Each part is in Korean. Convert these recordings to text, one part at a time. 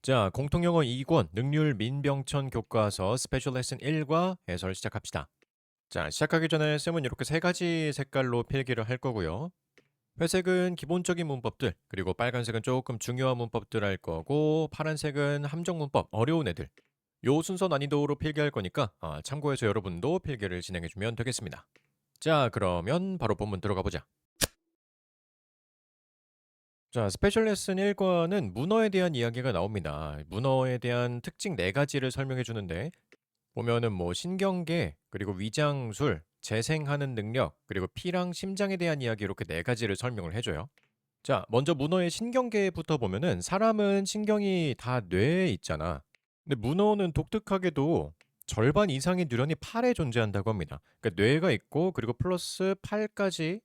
자, 공통영어 2권 능률 민병천 교과서 스페셜 레슨 1과 해설 시작합시다. 자, 시작하기 전에 쌤은 이렇게 세 가지 색깔로 필기를 할 거고요. 회색은 기본적인 문법들, 그리고 빨간색은 조금 중요한 문법들 할 거고, 파란색은 함정 문법, 어려운 애들. 요 순서 난이도로 필기할 거니까 참고해서 여러분도 필기를 진행해주면 되겠습니다. 자, 그러면 바로 본문 들어가 보자. 자, 스페셜 레슨 1과는 문어에 대한 이야기가 나옵니다. 문어에 대한 특징 4가지를 설명해 주는데 보면은 뭐 신경계, 그리고 위장술, 재생하는 능력, 그리고 피랑 심장에 대한 이야기 이렇게 4가지를 설명을 해줘요. 자, 먼저 문어의 신경계부터 보면은 사람은 신경이 다 뇌에 있잖아. 근데 문어는 독특하게도 절반 이상의 뉴런이 팔에 존재한다고 합니다. 그러니까 뇌가 있고 그리고 플러스 팔까지.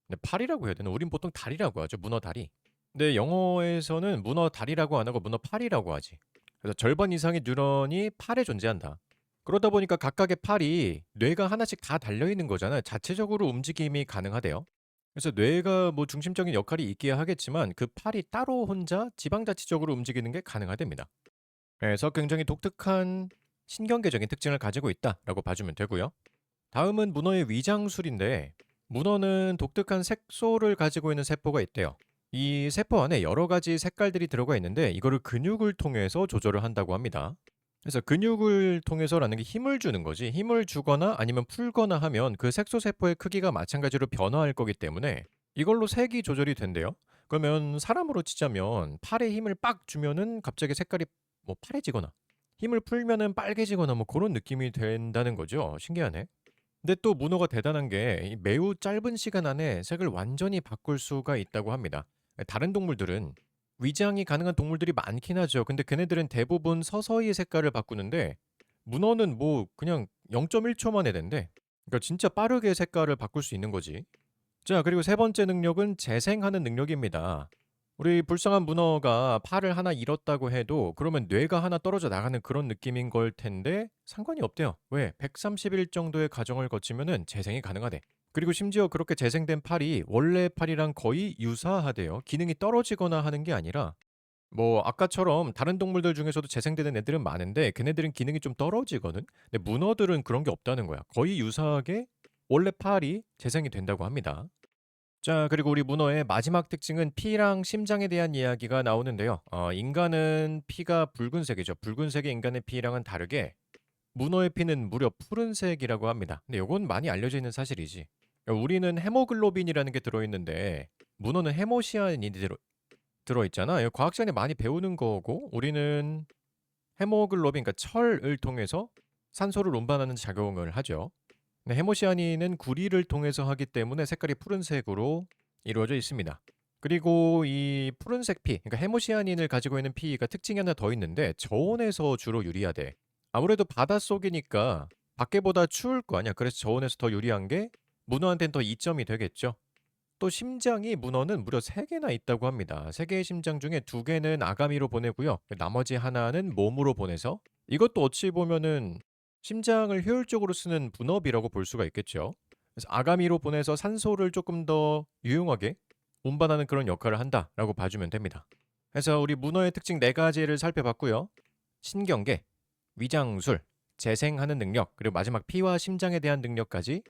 근데 팔이라고 해야 되나? 우린 보통 다리라고 하죠. 문어 다리. 근데 영어에서는 문어 다리라고 안 하고 문어 팔이라고 하지. 그래서 절반 이상의 뉴런이 팔에 존재한다. 그러다 보니까 각각의 팔이 뇌가 하나씩 다 달려있는 거잖아요. 자체적으로 움직임이 가능하대요. 그래서 뇌가 뭐 중심적인 역할이 있기야 하겠지만 그 팔이 따로 혼자 지방자치적으로 움직이는 게 가능하답니다. 그래서 굉장히 독특한 신경계적인 특징을 가지고 있다라고 봐주면 되고요. 다음은 문어의 위장술인데 문어는 독특한 색소를 가지고 있는 세포가 있대요. 이 세포 안에 여러 가지 색깔들이 들어가 있는데 이거를 근육을 통해서 조절을 한다고 합니다. 그래서 근육을 통해서라는 게 힘을 주는 거지. 힘을 주거나 아니면 풀거나 하면 그 색소 세포의 크기가 마찬가지로 변화할 거기 때문에 이걸로 색이 조절이 된대요. 그러면 사람으로 치자면 팔에 힘을 빡 주면은 갑자기 색깔이 뭐 파래지거나 힘을 풀면은 빨개지거나 뭐 그런 느낌이 된다는 거죠. 신기하네. 근데 또 문어가 대단한 게 매우 짧은 시간 안에 색을 완전히 바꿀 수가 있다고 합니다. 다른 동물들은 위장이 가능한 동물들이 많긴 하죠. 근데 걔네들은 대부분 서서히 색깔을 바꾸는데 문어는 뭐 그냥 0.1초 만에 된대. 그러니까 진짜 빠르게 색깔을 바꿀 수 있는 거지. 자, 그리고 세 번째 능력은 재생하는 능력입니다. 우리 불쌍한 문어가 팔을 하나 잃었다고 해도 그러면 뇌가 하나 떨어져 나가는 그런 느낌인 걸 텐데 상관이 없대요. 왜? 130일 정도의 과정을 거치면은 재생이 가능하대. 그리고 심지어 그렇게 재생된 팔이 원래 팔이랑 거의 유사하대요. 기능이 떨어지거나 하는 게 아니라 뭐 아까처럼 다른 동물들 중에서도 재생되는 애들은 많은데 걔네들은 기능이 좀 떨어지거든. 근데 문어들은 그런 게 없다는 거야. 거의 유사하게 원래 팔이 재생이 된다고 합니다. 자, 그리고 우리 문어의 마지막 특징은 피랑 심장에 대한 이야기가 나오는데요. 인간은 피가 붉은색이죠. 붉은색의 인간의 피랑은 다르게 문어의 피는 무려 푸른색이라고 합니다. 근데 이건 많이 알려져 있는 사실이지. 그러니까 우리는 헤모글로빈이라는 게 들어있는데 문어는 헤모시아닌이 들어있잖아. 이거 과학 시간에 많이 배우는 거고 우리는 헤모글로빈, 그러니까 철을 통해서 산소를 운반하는 작용을 하죠. 네, 해모시아닌은 구리를 통해서 하기 때문에 색깔이 푸른색으로 이루어져 있습니다. 그리고 이 푸른색 피, 그러니까 해모시아닌을 가지고 있는 피가 특징이 하나 더 있는데 저온에서 주로 유리하대. 아무래도 바닷속이니까 밖에보다 추울 거 아니야. 그래서 저온에서 더 유리한 게 문어한테는 더 이점이 되겠죠. 또 심장이 문어는 무려 3개나 있다고 합니다. 3개의 심장 중에 2개는 아가미로 보내고요. 나머지 하나는 몸으로 보내서 이것도 어찌 보면은 심장을 효율적으로 쓰는 분업이라고 볼 수가 있겠죠. 그래서 아가미로 보내서 산소를 조금 더 유용하게 운반하는 그런 역할을 한다라고 봐주면 됩니다. 그래서 우리 문어의 특징 4가지를 살펴봤고요. 신경계, 위장술, 재생하는 능력, 그리고 마지막 피와 심장에 대한 능력까지,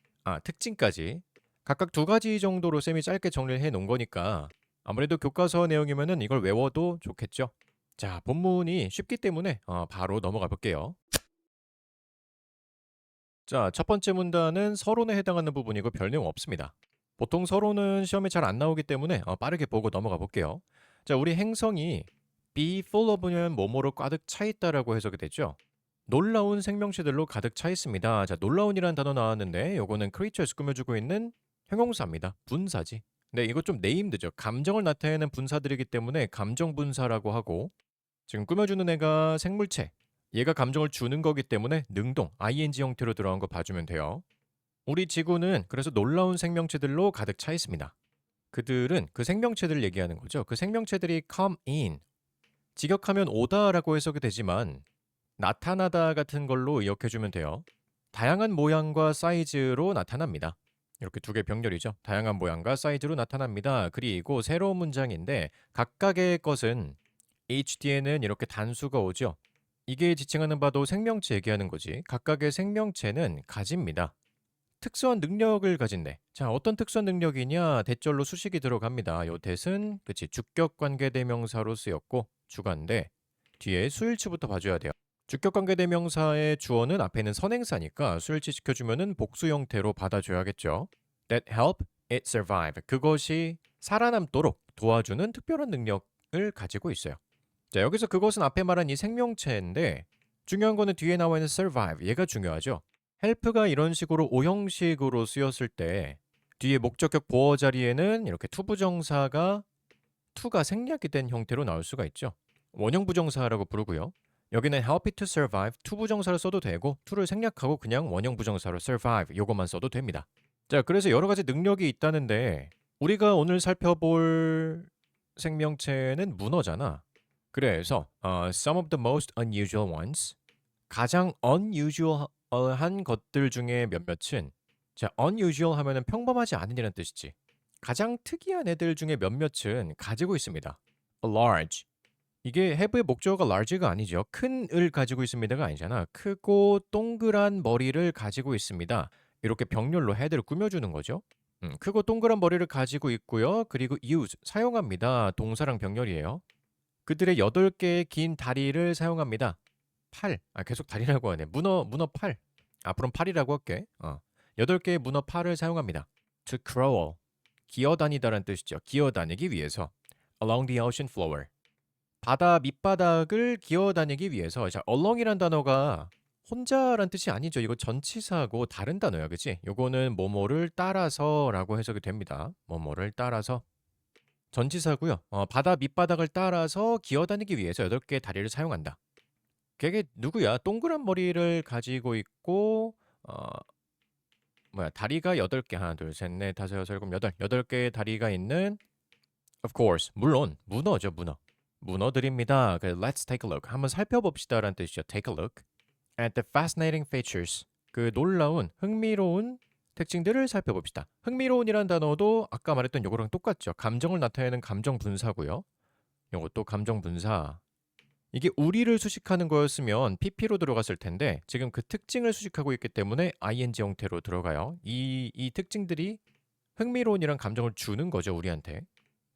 특징까지 각각 2가지 정도로 쌤이 짧게 정리를 해 놓은 거니까 아무래도 교과서 내용이면은 이걸 외워도 좋겠죠. 자, 본문이 쉽기 때문에 바로 넘어가 볼게요. 자, 첫 번째 문단은 서론에 해당하는 부분이고 별 내용 없습니다. 보통 서론은 시험에 잘 안 나오기 때문에 빠르게 보고 넘어가 볼게요. 자, 우리 행성이 be full of면 뭐뭐로 가득 차 있다라고 해석이 되죠. 놀라운 생명체들로 가득 차 있습니다. 자, 놀라운이라는 단어 나왔는데 요거는 크리처에서 꾸며주고 있는 형용사입니다. 분사지. 근데 이거 좀 네임드죠. 감정을 나타내는 분사들이기 때문에 감정 분사라고 하고 지금 꾸며주는 애가 생물체. 얘가 감정을 주는 거기 때문에 능동, ing 형태로 들어간 거 봐주면 돼요. 우리 지구는 그래서 놀라운 생명체들로 가득 차 있습니다. 그들은 그 생명체들을 얘기하는 거죠. 그 생명체들이 come in, 직역하면 오다라고 해석이 되지만 나타나다 같은 걸로 의역해주면 돼요. 다양한 모양과 사이즈로 나타납니다. 이렇게 2개 병렬이죠. 다양한 모양과 사이즈로 나타납니다. 그리고 새로운 문장인데 각각의 것은 H 뒤에는 이렇게 단수가 오죠. 이게 지칭하는 바도 생명체 얘기하는 거지. 각각의 생명체는 가집니다. 특수한 능력을 가진대. 자, 어떤 특수한 능력이냐? 대절로 수식이 들어갑니다. 요 대은 그치 주격 관계 대명사로 쓰였고 주관인데 뒤에 수일치부터 봐줘야 돼요. 주격 관계 대명사의 주어는 앞에 있는 선행사니까 수일치 시켜주면은 복수 형태로 받아줘야겠죠. That help it survive. 그것이 살아남도록 도와주는 특별한 능력을 가지고 있어요. 자, 여기서 그것은 앞에 말한 이 생명체인데 중요한 거는 뒤에 나와 있는 survive. 얘가 중요하죠. help가 이런 식으로 오형식으로 쓰였을 때 뒤에 목적격 보어 자리에는 이렇게 투부정사가 to가 생략이 된 형태로 나올 수가 있죠. 원형 부정사라고 부르고요. 여기는 help it to survive 투부정사를 써도 되고 to를 생략하고 그냥 원형 부정사로 survive 요것만 써도 됩니다. 자, 그래서 여러 가지 능력이 있다는데 우리가 오늘 살펴볼 생명체는 문어잖아. 그래서 some of the most unusual ones 가장 unusual한 것들 중에 몇몇은 자, unusual 하면은 평범하지 않은이란 뜻이지. 가장 특이한 애들 중에 몇몇은 가지고 있습니다. large 이게 have의 목적어가 large가 아니죠. 큰을 가지고 있습니다가 아니잖아. 크고 동그란 머리를 가지고 있습니다. 이렇게 병렬로 헤드를 꾸며주는 거죠. 크고 동그란 머리를 가지고 있고요. 그리고 use 사용합니다. 동사랑 병렬이에요. 그들의 8개의 긴 다리를 사용합니다. 팔. 계속 다리라고 하네. 문어 팔. 앞으로는 팔이라고 할게. 8개의 문어 팔을 사용합니다. To crawl. 기어다니다란 뜻이죠. 기어다니기 위해서. Along the ocean floor. 바다 밑바닥을 기어다니기 위해서. 자, along이란 단어가 혼자란 뜻이 아니죠. 이거 전치사고 다른 단어야. 그치? 요거는 뭐뭐를 따라서라고 해석이 됩니다. 뭐뭐를 따라서. 전치사고요. 바다 밑바닥을 따라서 기어다니기 위해서 8개의 다리를 사용한다. 걔게 누구야? 동그란 머리를 가지고 있고 다리가 8개. 하나, 둘, 셋, 넷, 다섯, 여섯, 일곱, 여덟. 8개의 다리가 있는 of course. 물론 문어죠, 문어. 문어들입니다. Let's take a look. 한번 살펴봅시다라는 뜻이죠. Take a look at the fascinating features. 그 놀라운, 흥미로운 특징들을 살펴봅시다. 흥미로운이란 단어도 아까 말했던 요거랑 똑같죠. 감정을 나타내는 감정 분사고요. 요것도 감정 분사. 이게 우리를 수식하는 거였으면 PP로 들어갔을 텐데 지금 그 특징을 수식하고 있기 때문에 ing 형태로 들어가요. 이 특징들이 흥미로운이란 감정을 주는 거죠, 우리한테.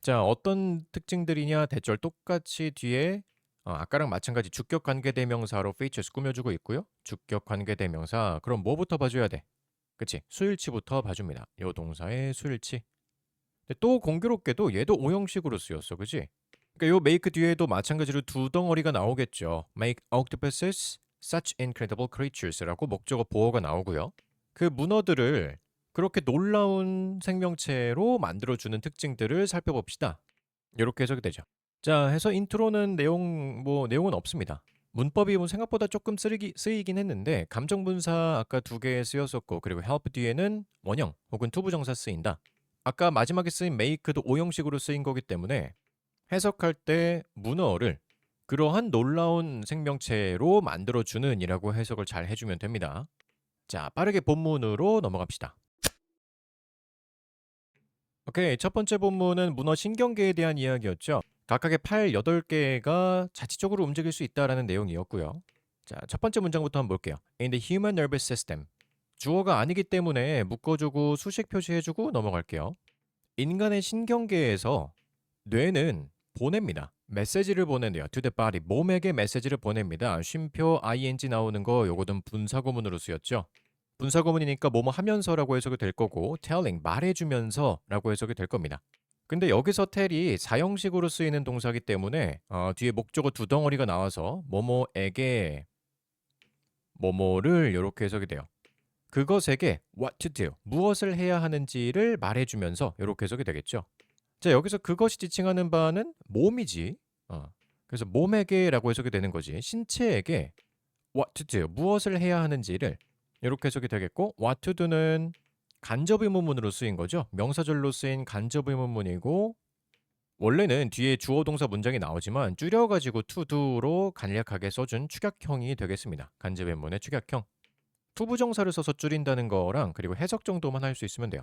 자, 어떤 특징들이냐? 대절 똑같이 뒤에 아까랑 마찬가지 주격 관계대명사로 features 꾸며주고 있고요. 주격 관계대명사. 그럼 뭐부터 봐줘야 돼? 그치? 수일치부터 봐줍니다. 요 동사의 수일치. 근데 또 공교롭게도 얘도 오형식으로 쓰였어. 그치? 그러니까 요 make 뒤에도 마찬가지로 두 덩어리가 나오겠죠. Make octopuses such incredible creatures라고 목적어 보어가 나오고요. 그 문어들을 그렇게 놀라운 생명체로 만들어주는 특징들을 살펴봅시다. 이렇게 해석이 되죠. 자, 해서 인트로는 내용은 없습니다. 문법이 생각보다 조금 쓰이긴 했는데 감정분사 아까 2개 쓰였었고 그리고 help 뒤에는 원형 혹은 투부정사 쓰인다. 아까 마지막에 쓰인 make도 오형식으로 쓰인 거기 때문에 해석할 때 문어를 그러한 놀라운 생명체로 만들어주는 이라고 해석을 잘 해주면 됩니다. 자, 빠르게 본문으로 넘어갑시다. 오케이, 첫 번째 본문은 문어 신경계에 대한 이야기였죠. 각각의 팔 8개가 자치적으로 움직일 수 있다라는 내용이었고요. 자, 첫 번째 문장부터 한번 볼게요. In the human nervous system. 주어가 아니기 때문에 묶어주고 수식 표시해주고 넘어갈게요. 인간의 신경계에서 뇌는 보냅니다. 메시지를 보낸대요. To the body. 몸에게 메시지를 보냅니다. 쉼표 ing 나오는 거 요거는 분사구문으로 쓰였죠. 분사구문이니까 뭐뭐 하면서라고 해석이 될 거고 telling 말해주면서라고 해석이 될 겁니다. 근데 여기서 tell이 사형식으로 쓰이는 동사기 때문에 뒤에 목적어 두 덩어리가 나와서 뭐뭐에게 뭐뭐를 이렇게 해석이 돼요. 그것에게 what to do 무엇을 해야 하는지를 말해주면서 이렇게 해석이 되겠죠. 자, 여기서 그것이 지칭하는 바는 몸이지. 그래서 몸에게라고 해석이 되는 거지. 신체에게 what to do 무엇을 해야 하는지를 이렇게 해석이 되겠고 what to do는 간접 의문문으로 쓰인 거죠. 명사절로 쓰인 간접 의문문이고 원래는 뒤에 주어 동사 문장이 나오지만 줄여가지고 to do로 간략하게 써준 축약형이 되겠습니다. 간접 의문문의 축약형. 투부정사를 써서 줄인다는 거랑 그리고 해석 정도만 할 수 있으면 돼요.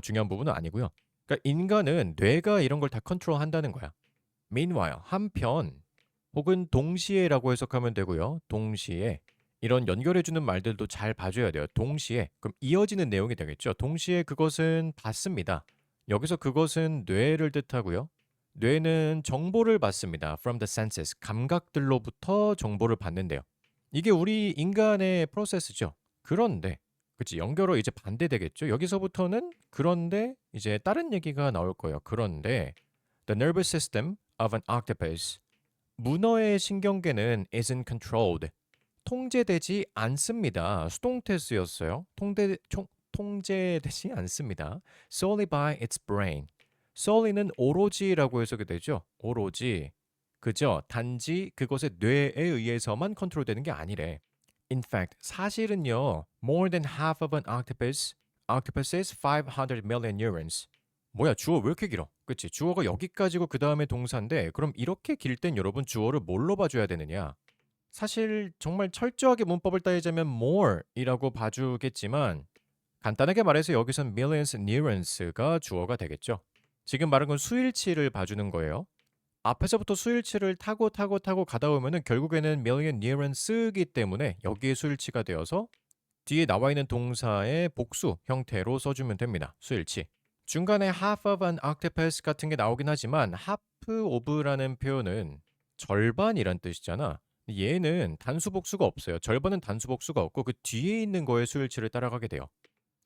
중요한 부분은 아니고요. 그러니까 인간은 뇌가 이런 걸 다 컨트롤한다는 거야. Meanwhile, 한편 혹은 동시에라고 해석하면 되고요. 동시에. 이런 연결해 주는 말들도 잘 봐줘야 돼요. 동시에. 그럼 이어지는 내용이 되겠죠. 동시에 그것은 받습니다. 여기서 그것은 뇌를 뜻하고요. 뇌는 정보를 받습니다. From the senses. 감각들로부터 정보를 받는데요. 이게 우리 인간의 프로세스죠. 그런데 그치 연결어 이제 반대되겠죠. 여기서부터는 그런데 이제 다른 얘기가 나올 거예요. 그런데 the nervous system of an octopus 문어의 신경계는 isn't controlled. 통제되지 않습니다. 수동태 쓰였어요. 통제되지 않습니다. solely by its brain. solely는 오로지라고 해석이 되죠. 오로지. 그죠? 단지 그것의 뇌에 의해서만 컨트롤되는 게 아니래. In fact, 사실은요. More than half of an octopus's 500 million neurons. 뭐야, 주어 왜 이렇게 길어? 그치? 주어가 여기까지고 그 다음에 동사인데 그럼 이렇게 길 땐 여러분 주어를 뭘로 봐줘야 되느냐? 사실 정말 철저하게 문법을 따지자면 more이라고 봐주겠지만 간단하게 말해서 여기선 millions neurons가 주어가 되겠죠. 지금 말한 건 수일치를 봐주는 거예요. 앞에서부터 수일치를 타고 가다 보면은 결국에는 million neurons이기 때문에 여기에 수일치가 되어서 뒤에 나와 있는 동사의 복수 형태로 써주면 됩니다. 수일치. 중간에 half of an octopus 같은 게 나오긴 하지만 half of라는 표현은 절반이란 뜻이잖아. 얘는 단수복수가 없어요. 절반은 단수복수가 없고 그 뒤에 있는 거의 수일치를 따라가게 돼요.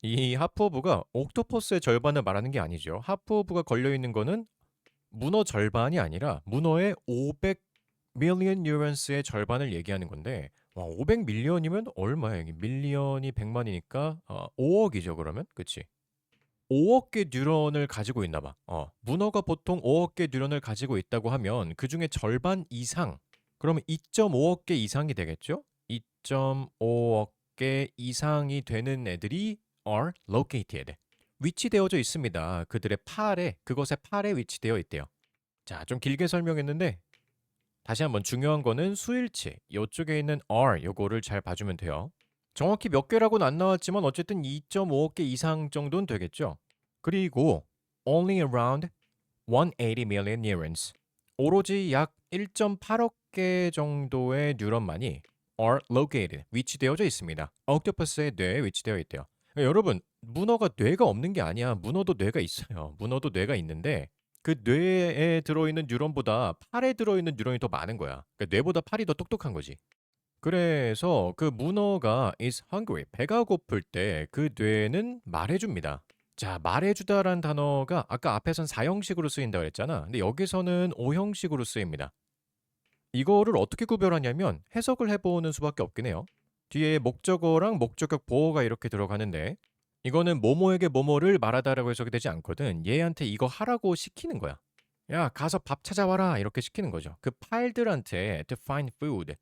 이 half of가 옥토퍼스의 절반을 말하는 게 아니죠. half of가 걸려있는 거는 문어 절반이 아니라 문어의 500 million neurons의 절반을 얘기하는 건데 와, 500 밀리언이면 얼마야? 이게 밀리언이 100만이니까 5억이죠 그러면? 그치? 5억 개 뉴런을 가지고 있나 봐. 문어가 보통 5억 개 뉴런을 가지고 있다고 하면 그중에 절반 이상, 그러면 2.5억 개 이상이 되겠죠? 2.5억 개 이상이 되는 애들이 are located. 위치되어져 있습니다. 그들의 팔에, 그것의 팔에 위치되어 있대요. 자, 좀 길게 설명했는데 다시 한번 중요한 거는 수일치. 이쪽에 있는 are 요거를 잘 봐주면 돼요. 정확히 몇 개라고는 안 나왔지만 어쨌든 2.5억 개 이상 정도는 되겠죠. 그리고 only around 180 million neurons. 오로지 약 1.8억 개 정도의 뉴런만이 are located, 위치되어져 있습니다. 옥토퍼스의 뇌에 위치되어 있대요. 그러니까 여러분, 문어가 뇌가 없는 게 아니야. 문어도 뇌가 있어요. 문어도 뇌가 있는데 그 뇌에 들어있는 뉴런보다 팔에 들어있는 뉴런이 더 많은 거야. 그러니까 뇌보다 팔이 더 똑똑한 거지. 그래서 그 문어가 is hungry, 배가 고플 때 그 뇌는 말해줍니다. 자, 말해주다란 단어가 아까 앞에선 4형식으로 쓰인다고 그랬잖아. 근데 여기서는 5형식으로 쓰입니다. 이거를 어떻게 구별하냐면 해석을 해보는 수밖에 없긴 해요. 뒤에 목적어랑 목적격 보어가 이렇게 들어가는데 이거는 뭐뭐에게 뭐뭐를 말하다라고 해석이 되지 않거든. 얘한테 이거 하라고 시키는 거야. 야, 가서 밥 찾아와라 이렇게 시키는 거죠. 그 팔들한테 to find food,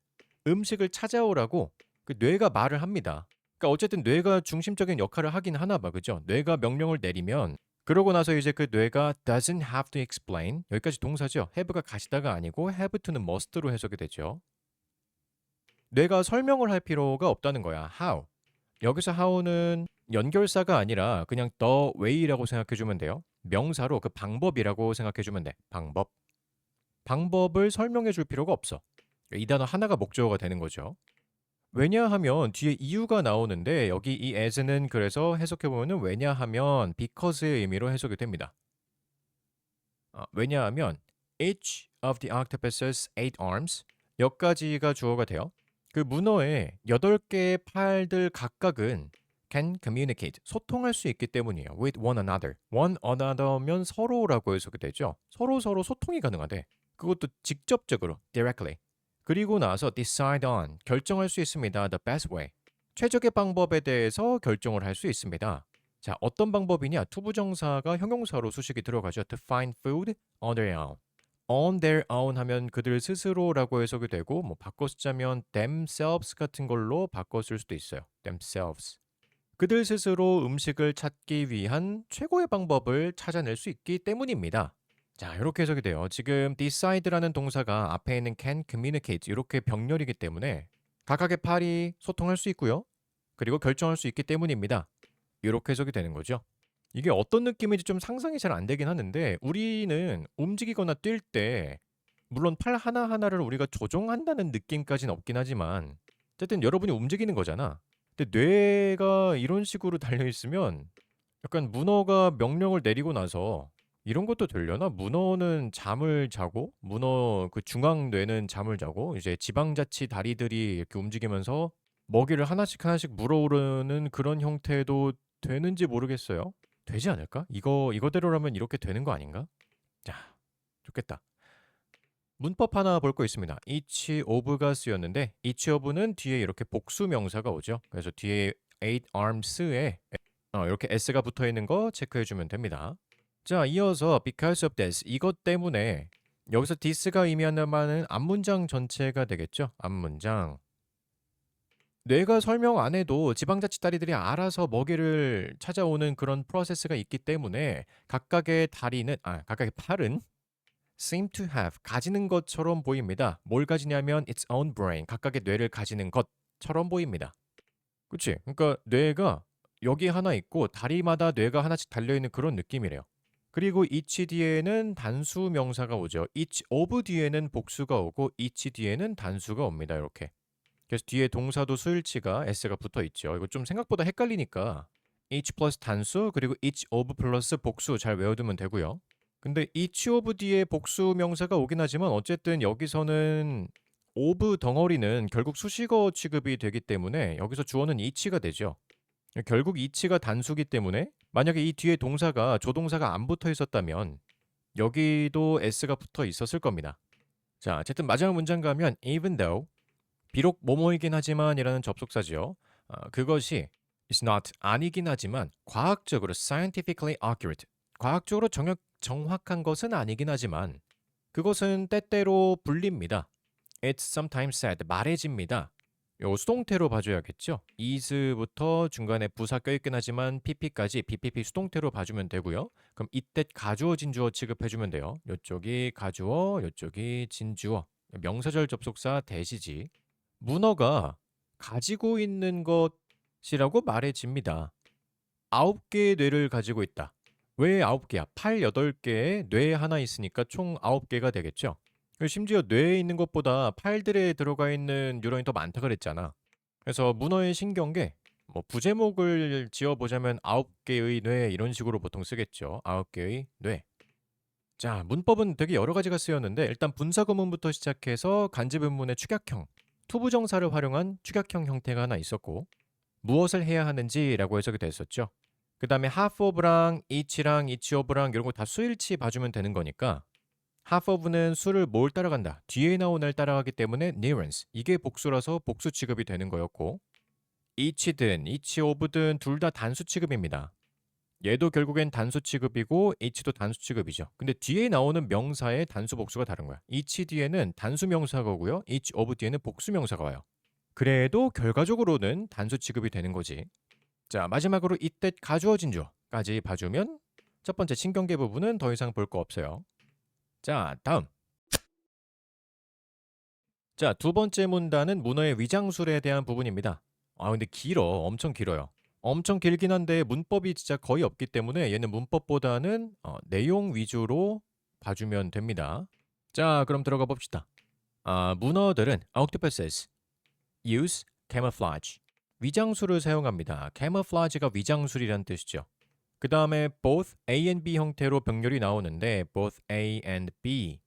음식을 찾아오라고 그 뇌가 말을 합니다. 그러니까 어쨌든 뇌가 중심적인 역할을 하긴 하나 봐. 그죠? 뇌가 명령을 내리면 그러고 나서 이제 그 뇌가 doesn't have to explain, 여기까지 동사죠. have가 가시다가 아니고 have to는 must로 해석이 되죠. 뇌가 설명을 할 필요가 없다는 거야. how. 여기서 how는 연결사가 아니라 그냥 the way라고 생각해 주면 돼요. 명사로 그 방법이라고 생각해 주면 돼. 방법. 방법을 설명해 줄 필요가 없어. 이 단어 하나가 목적어가 되는 거죠. 왜냐하면 뒤에 이유가 나오는데 여기 이 as는 그래서 해석해 보면은 왜냐하면 because의 의미로 해석이 됩니다. 왜냐하면 each of the octopus's 8 arms, 여기까지가 주어가 돼요. 그 문어의 8개의 팔들 각각은 can communicate, 소통할 수 있기 때문이에요. with one another. one another면 서로라고 해석이 되죠. 서로 소통이 가능하대. 그것도 직접적으로 directly. 그리고 나서 decide on, 결정할 수 있습니다. the best way. 최적의 방법에 대해서 결정을 할 수 있습니다. 자, 어떤 방법이냐? 투부정사가 형용사로 수식이 들어가죠. to find food on their own. on their own 하면 그들 스스로라고 해석이 되고 뭐 바꿔 쓰자면 themselves 같은 걸로 바꿔 쓸 수도 있어요. themselves. 그들 스스로 음식을 찾기 위한 최고의 방법을 찾아낼 수 있기 때문입니다. 자, 이렇게 해석이 돼요. 지금 decide라는 동사가 앞에 있는 can communicate 이렇게 병렬이기 때문에 각각의 팔이 소통할 수 있고요. 그리고 결정할 수 있기 때문입니다. 이렇게 해석이 되는 거죠. 이게 어떤 느낌인지 좀 상상이 잘 안 되긴 하는데 우리는 움직이거나 뛸 때 물론 팔 하나하나를 우리가 조종한다는 느낌까진 없긴 하지만 어쨌든 여러분이 움직이는 거잖아. 근데 뇌가 이런 식으로 달려 있으면 약간 문어가 명령을 내리고 나서 이런 것도 되려나? 문어는 잠을 자고 문어 그 중앙 뇌는 잠을 자고 이제 지방자치 다리들이 이렇게 움직이면서 먹이를 하나씩 하나씩 물어오르는 그런 형태도 되는지 모르겠어요. 되지 않을까? 이거대로라면 이렇게 되는 거 아닌가? 자, 좋겠다. 문법 하나 볼 거 있습니다. each of가 쓰였는데 each of는 뒤에 이렇게 복수 명사가 오죠. 그래서 뒤에 eight arms에 이렇게 s가 붙어 있는 거 체크해 주면 됩니다. 자, 이어서 because of this 이것 때문에 여기서 this가 의미하는 말은 앞문장 전체가 되겠죠. 앞문장. 뇌가 설명 안 해도 지방자치다리들이 알아서 먹이를 찾아오는 그런 프로세스가 있기 때문에 각각의 팔은 seem to have 가지는 것처럼 보입니다. 뭘 가지냐면 its own brain 각각의 뇌를 가지는 것처럼 보입니다. 그치? 그러니까 뇌가 여기 하나 있고 다리마다 뇌가 하나씩 달려있는 그런 느낌이래요. 그리고 each 뒤에는 단수 명사가 오죠. each of 뒤에는 복수가 오고 each 뒤에는 단수가 옵니다. 이렇게. 그래서 뒤에 동사도 수일치가 s가 붙어 있죠. 이거 좀 생각보다 헷갈리니까 each 플러스 단수 그리고 each of 플러스 복수 잘 외워두면 되고요. 근데 each of 뒤에 복수 명사가 오긴 하지만 어쨌든 여기서는 of 덩어리는 결국 수식어 취급이 되기 때문에 여기서 주어는 each가 되죠. 결국 each가 단수기 때문에 만약에 이 뒤에 동사가 조동사가 안 붙어 있었다면 여기도 s가 붙어 있었을 겁니다. 자, 어쨌든 마지막 문장 가면 even though 비록 뭐뭐이긴 하지만이라는 접속사죠. 그것이 is not 아니긴 하지만 과학적으로 scientifically accurate 과학적으로 정확한 것은 아니긴 하지만 그것은 때때로 불립니다. It's sometimes said 말해집니다. 요 수동태로 봐줘야겠죠. is부터 중간에 부사 껴있긴 하지만 pp까지 bpp 수동태로 봐주면 되고요. 그럼 이때 가주어 진주어 취급해주면 돼요. 요쪽이 가주어, 요쪽이 진주어. 명사절 접속사 대시지. 문어가 가지고 있는 것이라고 말해집니다. 9개의 뇌를 가지고 있다. 왜 9개야? 팔 8개에 뇌 하나 있으니까 총 9개가 되겠죠. 심지어 뇌에 있는 것보다 팔들에 들어가 있는 뉴런이 더 많다 그랬잖아. 그래서 문어의 신경계 뭐 부제목을 지어보자면 9개의 뇌 이런 식으로 보통 쓰겠죠. 9개의 뇌. 자, 문법은 되게 여러 가지가 쓰였는데 일단 분사구문부터 시작해서 간접문문의 축약형, 투부정사를 활용한 축약형 형태가 하나 있었고 무엇을 해야 하는지라고 해석이 됐었죠. 그 다음에 half of랑 each랑 each of랑 이런 거 다 수일치 봐주면 되는 거니까 half of는 수를 뭘 따라간다. 뒤에 나온 을 따라가기 때문에 neurons. 이게 복수라서 복수 취급이 되는 거였고 each든 each of든 둘 다 단수 취급입니다. 얘도 결국엔 단수 취급이고 each도 단수 취급이죠. 근데 뒤에 나오는 명사의 단수 복수가 다른 거야. each 뒤에는 단수 명사가 오고요. each of 뒤에는 복수 명사가 와요. 그래도 결과적으로는 단수 취급이 되는 거지. 자, 마지막으로 이때 가주어 진주어까지 봐주면 첫 번째 신경계 부분은 더 이상 볼 거 없어요. 자, 다음. 자, 두 번째 문단은 문어의 위장술에 대한 부분입니다. 근데 길어. 엄청 길어요. 엄청 길긴 한데 문법이 진짜 거의 없기 때문에 얘는 문법보다는 내용 위주로 봐주면 됩니다. 자, 그럼 들어가 봅시다. 문어들은 octopuses use camouflage 위장술을 사용합니다. camouflage가 위장술이란 뜻이죠. 그 다음에 both A and B 형태로 병렬이 나오는데 both A and B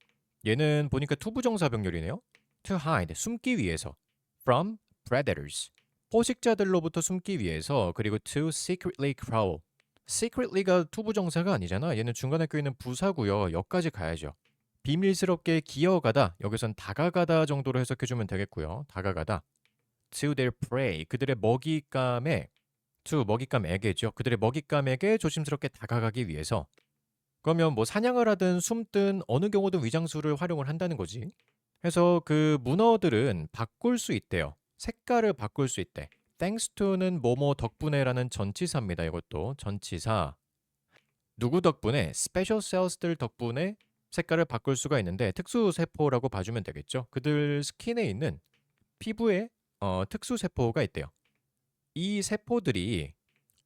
얘는 보니까 투부정사 병렬이네요. to hide 숨기 위해서 from predators 포식자들로부터 숨기 위해서 그리고 to secretly crawl secretly가 투부정사가 아니잖아. 얘는 중간에 껴있는 부사고요. 여기까지 가야죠. 비밀스럽게 기어가다 여기선 다가가다 정도로 해석해주면 되겠고요. 다가가다 to their prey 그들의 먹잇감에 to 먹잇감에게죠. 그들의 먹잇감에게 조심스럽게 다가가기 위해서 그러면 뭐 사냥을 하든 숨든 어느 경우든 위장술을 활용을 한다는 거지. 해서 그 문어들은 바꿀 수 있대요. 색깔을 바꿀 수 있대. thanks to는 뭐뭐 덕분에라는 전치사입니다. 이것도 전치사. 누구 덕분에 special cells들 덕분에 색깔을 바꿀 수가 있는데 특수 세포라고 봐주면 되겠죠. 그들 스킨에 있는 피부에 특수 세포가 있대요. 이 세포들이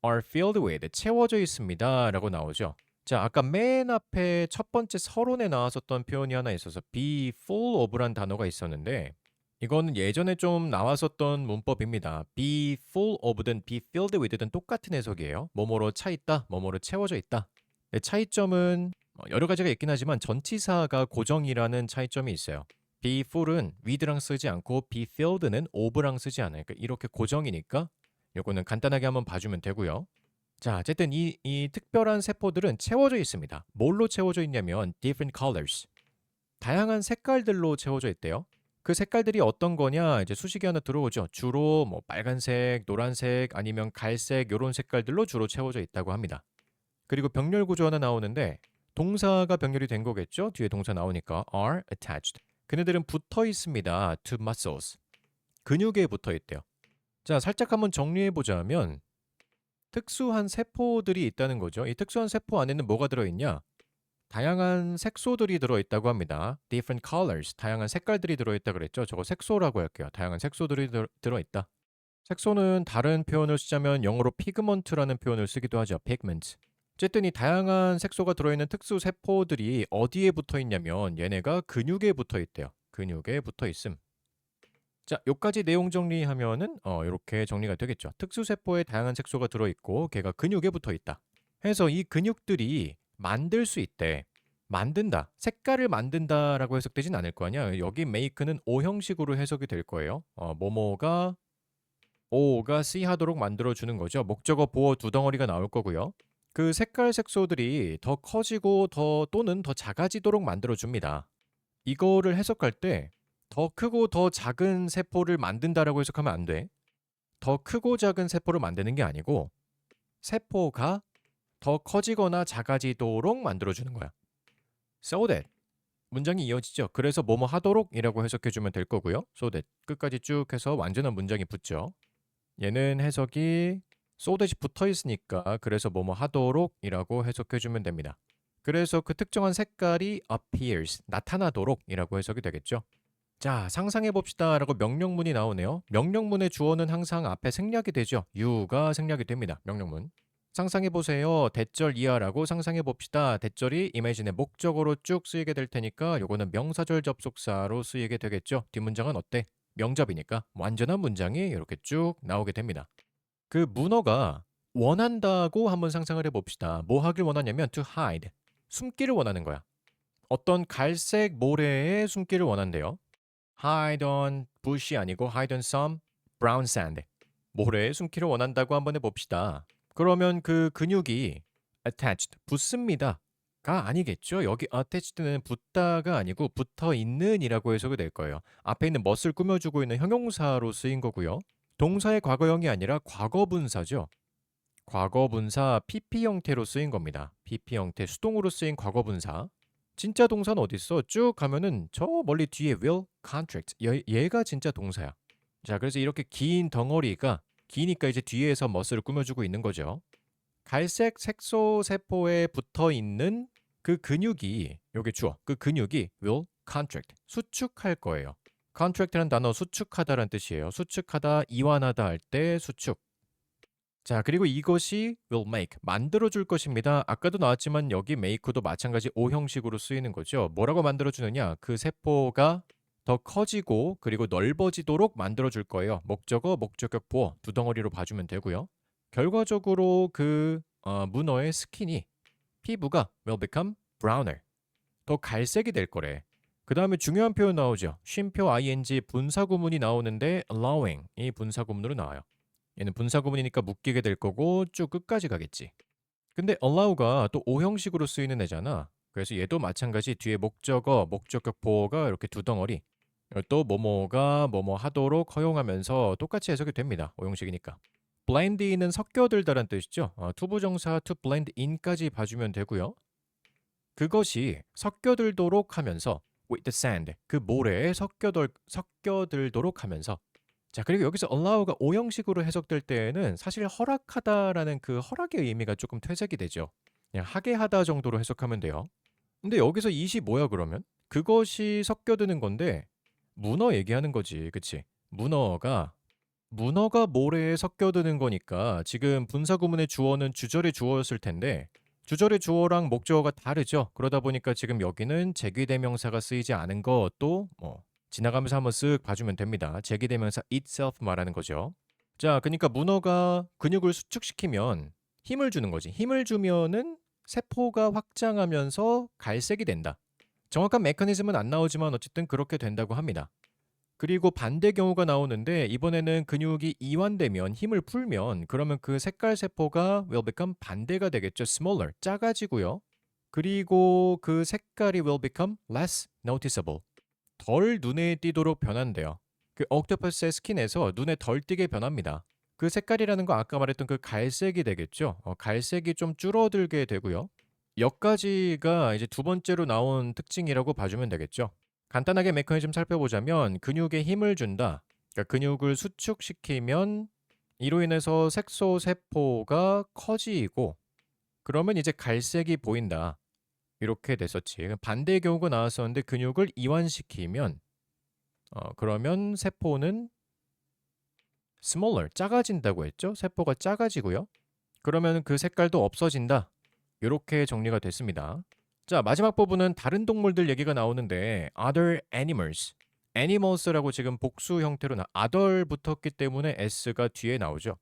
are filled with 채워져 있습니다 라고 나오죠. 자, 아까 맨 앞에 첫 번째 서론에 나왔었던 표현이 하나 있어서 be full of란 단어가 있었는데 이거는 예전에 좀 나왔었던 문법입니다. be full of든 be filled with든 똑같은 해석이에요. 뭐뭐로 차 있다, 뭐뭐로 채워져 있다. 네, 차이점은 여러 가지가 있긴 하지만 전치사가 고정이라는 차이점이 있어요. be full은 with랑 쓰지 않고 be filled는 of랑 쓰지 않아요. 그러니까 이렇게 고정이니까 요거는 간단하게 한번 봐주면 되고요. 자, 어쨌든 이 특별한 세포들은 채워져 있습니다. 뭘로 채워져 있냐면 different colors. 다양한 색깔들로 채워져 있대요. 그 색깔들이 어떤 거냐? 이제 수식이 하나 들어오죠. 주로 뭐 빨간색, 노란색, 아니면 갈색 요런 색깔들로 주로 채워져 있다고 합니다. 그리고 병렬 구조 하나 나오는데 동사가 병렬이 된 거겠죠? 뒤에 동사 나오니까 are attached. 그네들은 붙어 있습니다. to muscles. 근육에 붙어 있대요. 자, 살짝 한번 정리해 보자면 특수한 세포들이 있다는 거죠. 이 특수한 세포 안에는 뭐가 들어있냐? 다양한 색소들이 들어있다고 합니다. different colors, 다양한 색깔들이 들어있다 그랬죠. 저거 색소라고 할게요. 다양한 색소들이 들어있다. 색소는 다른 표현을 쓰자면 영어로 pigment라는 표현을 쓰기도 하죠. pigment. 어쨌든 이 다양한 색소가 들어있는 특수 세포들이 어디에 붙어 있냐면 얘네가 근육에 붙어 있대요. 근육에 붙어 있음. 자, 요까지 내용 정리하면은 요렇게 정리가 되겠죠. 특수세포에 다양한 색소가 들어있고 걔가 근육에 붙어 있다. 해서 이 근육들이 만들 수 있대. 만든다. 색깔을 만든다라고 해석되진 않을 거 아니야. 여기 make는 O 형식으로 해석이 될 거예요. 뭐뭐가 O가 C 하도록 만들어주는 거죠. 목적어 보어 두 덩어리가 나올 거고요. 그 색깔 색소들이 더 커지고 또는 더 작아지도록 만들어줍니다. 이거를 해석할 때 더 크고 더 작은 세포를 만든다라고 해석하면 안 돼. 더 크고 작은 세포를 만드는 게 아니고 세포가 더 커지거나 작아지도록 만들어주는 거야. So that 문장이 이어지죠. 그래서 뭐뭐 하도록이라고 해석해주면 될 거고요. So that 끝까지 쭉 해서 완전한 문장이 붙죠. 얘는 해석이 so that이 붙어 있으니까 그래서 뭐뭐 하도록이라고 해석해주면 됩니다. 그래서 그 특정한 색깔이 appears 나타나도록이라고 해석이 되겠죠. 자, 상상해 봅시다 라고 명령문이 나오네요. 명령문의 주어는 항상 앞에 생략이 되죠. you가 생략이 됩니다. 명령문. 상상해 보세요. 대절 이하라고 상상해 봅시다. 대절이 imagine의 목적어로 쭉 쓰이게 될 테니까 요거는 명사절 접속사로 쓰이게 되겠죠. 뒷문장은 어때? 명접이니까 완전한 문장이 이렇게 쭉 나오게 됩니다. 그 문어가 원한다고 한번 상상을 해봅시다. 뭐 하길 원하냐면 to hide. 숨기를 원하는 거야. 어떤 갈색 모래에 숨기를 원한대요. hide on bush이 아니고 hide on some brown sand. 모래에 숨기를 원한다고 한번 해봅시다. 그러면 그 근육이 attached, 붙습니다. 가 아니겠죠. 여기 attached는 붙다가 아니고 붙어 있는이라고 해석이 될 거예요. 앞에 있는 멋을 꾸며주고 있는 형용사로 쓰인 거고요. 동사의 과거형이 아니라 과거분사죠. 과거분사 PP 형태로 쓰인 겁니다. PP 형태 수동으로 쓰인 과거분사. 진짜 동사는 어디 있어? 쭉 가면은 저 멀리 뒤에 will, contract. 얘가 진짜 동사야. 자, 그래서 이렇게 긴 덩어리가 기니까 이제 뒤에서 멋을 꾸며주고 있는 거죠. 갈색 색소 세포에 붙어 있는 그 근육이 요게 주어. 그 근육이 will contract. 수축할 거예요. contract라는 단어 수축하다라는 뜻이에요. 수축하다, 이완하다 할 때 수축. 자, 그리고 이것이 will make, 만들어줄 것입니다. 아까도 나왔지만 여기 make도 마찬가지 O 형식으로 쓰이는 거죠. 뭐라고 만들어주느냐? 그 세포가 더 커지고 그리고 넓어지도록 만들어줄 거예요. 목적어, 목적격 보어 두 덩어리로 봐주면 되고요. 결과적으로 그 문어의 스킨이, 피부가 will become browner, 더 갈색이 될 거래. 그 다음에 중요한 표현 나오죠. 쉼표 ing 분사구문이 나오는데 allowing 이 분사구문으로 나와요. 얘는 분사구문이니까 묶이게 될 거고 쭉 끝까지 가겠지. 근데 allow가 또 O 형식으로 쓰이는 애잖아. 그래서 얘도 마찬가지 뒤에 목적어, 목적격 보어가 이렇게 두 덩어리. 또 뭐뭐가 뭐뭐 하도록 허용하면서 똑같이 해석이 됩니다. O 형식이니까. blend in은 섞여들다란 뜻이죠. 투부정사 to blend in까지 봐주면 되고요. 그것이 섞여들도록 하면서 with the sand, 그 모래에 섞여들도록 하면서. 자, 그리고 여기서 allow가 O 형식으로 해석될 때에는 사실 허락하다라는 그 허락의 의미가 조금 퇴색이 되죠. 그냥 하게 하다 정도로 해석하면 돼요. 근데 여기서 it이 뭐야 그러면? 그것이 섞여드는 건데 문어 얘기하는 거지, 그치? 문어가 모래에 섞여드는 거니까 지금 분사구문의 주어는 주절의 주어였을 텐데 주절의 주어랑 목적어가 다르죠. 그러다 보니까 지금 여기는 제귀대명사가 쓰이지 않은 것도 뭐 지나가면서 한번 쓱 봐주면 됩니다. 제귀대명사 itself 말하는 거죠. 자, 그러니까 문어가 근육을 수축시키면 힘을 주는 거지. 힘을 주면은 세포가 확장하면서 갈색이 된다. 정확한 메커니즘은 안 나오지만 어쨌든 그렇게 된다고 합니다. 그리고 반대 경우가 나오는데 이번에는 근육이 이완되면 힘을 풀면 그러면 그 색깔 세포가 will become 반대가 되겠죠. smaller, 작아지고요. 그리고 그 색깔이 will become less noticeable. 덜 눈에 띄도록 변한대요. 그 옥토퍼스의 스킨에서 눈에 덜 띄게 변합니다. 그 색깔이라는 거 아까 말했던 그 갈색이 되겠죠. 갈색이 좀 줄어들게 되고요. 여기까지가 이제 두 번째로 나온 특징이라고 봐주면 되겠죠. 간단하게 메커니즘 살펴보자면 근육에 힘을 준다. 그러니까 근육을 수축시키면 이로 인해서 색소 세포가 커지고 그러면 이제 갈색이 보인다. 이렇게 됐었지. 반대의 경우가 나왔었는데 근육을 이완시키면 그러면 세포는 smaller, 작아진다고 했죠. 세포가 작아지고요. 그러면 그 색깔도 없어진다. 이렇게 정리가 됐습니다. 자, 마지막 부분은 다른 동물들 얘기가 나오는데 other animals, animals라고 지금 복수 형태로 other 붙었기 때문에 s가 뒤에 나오죠.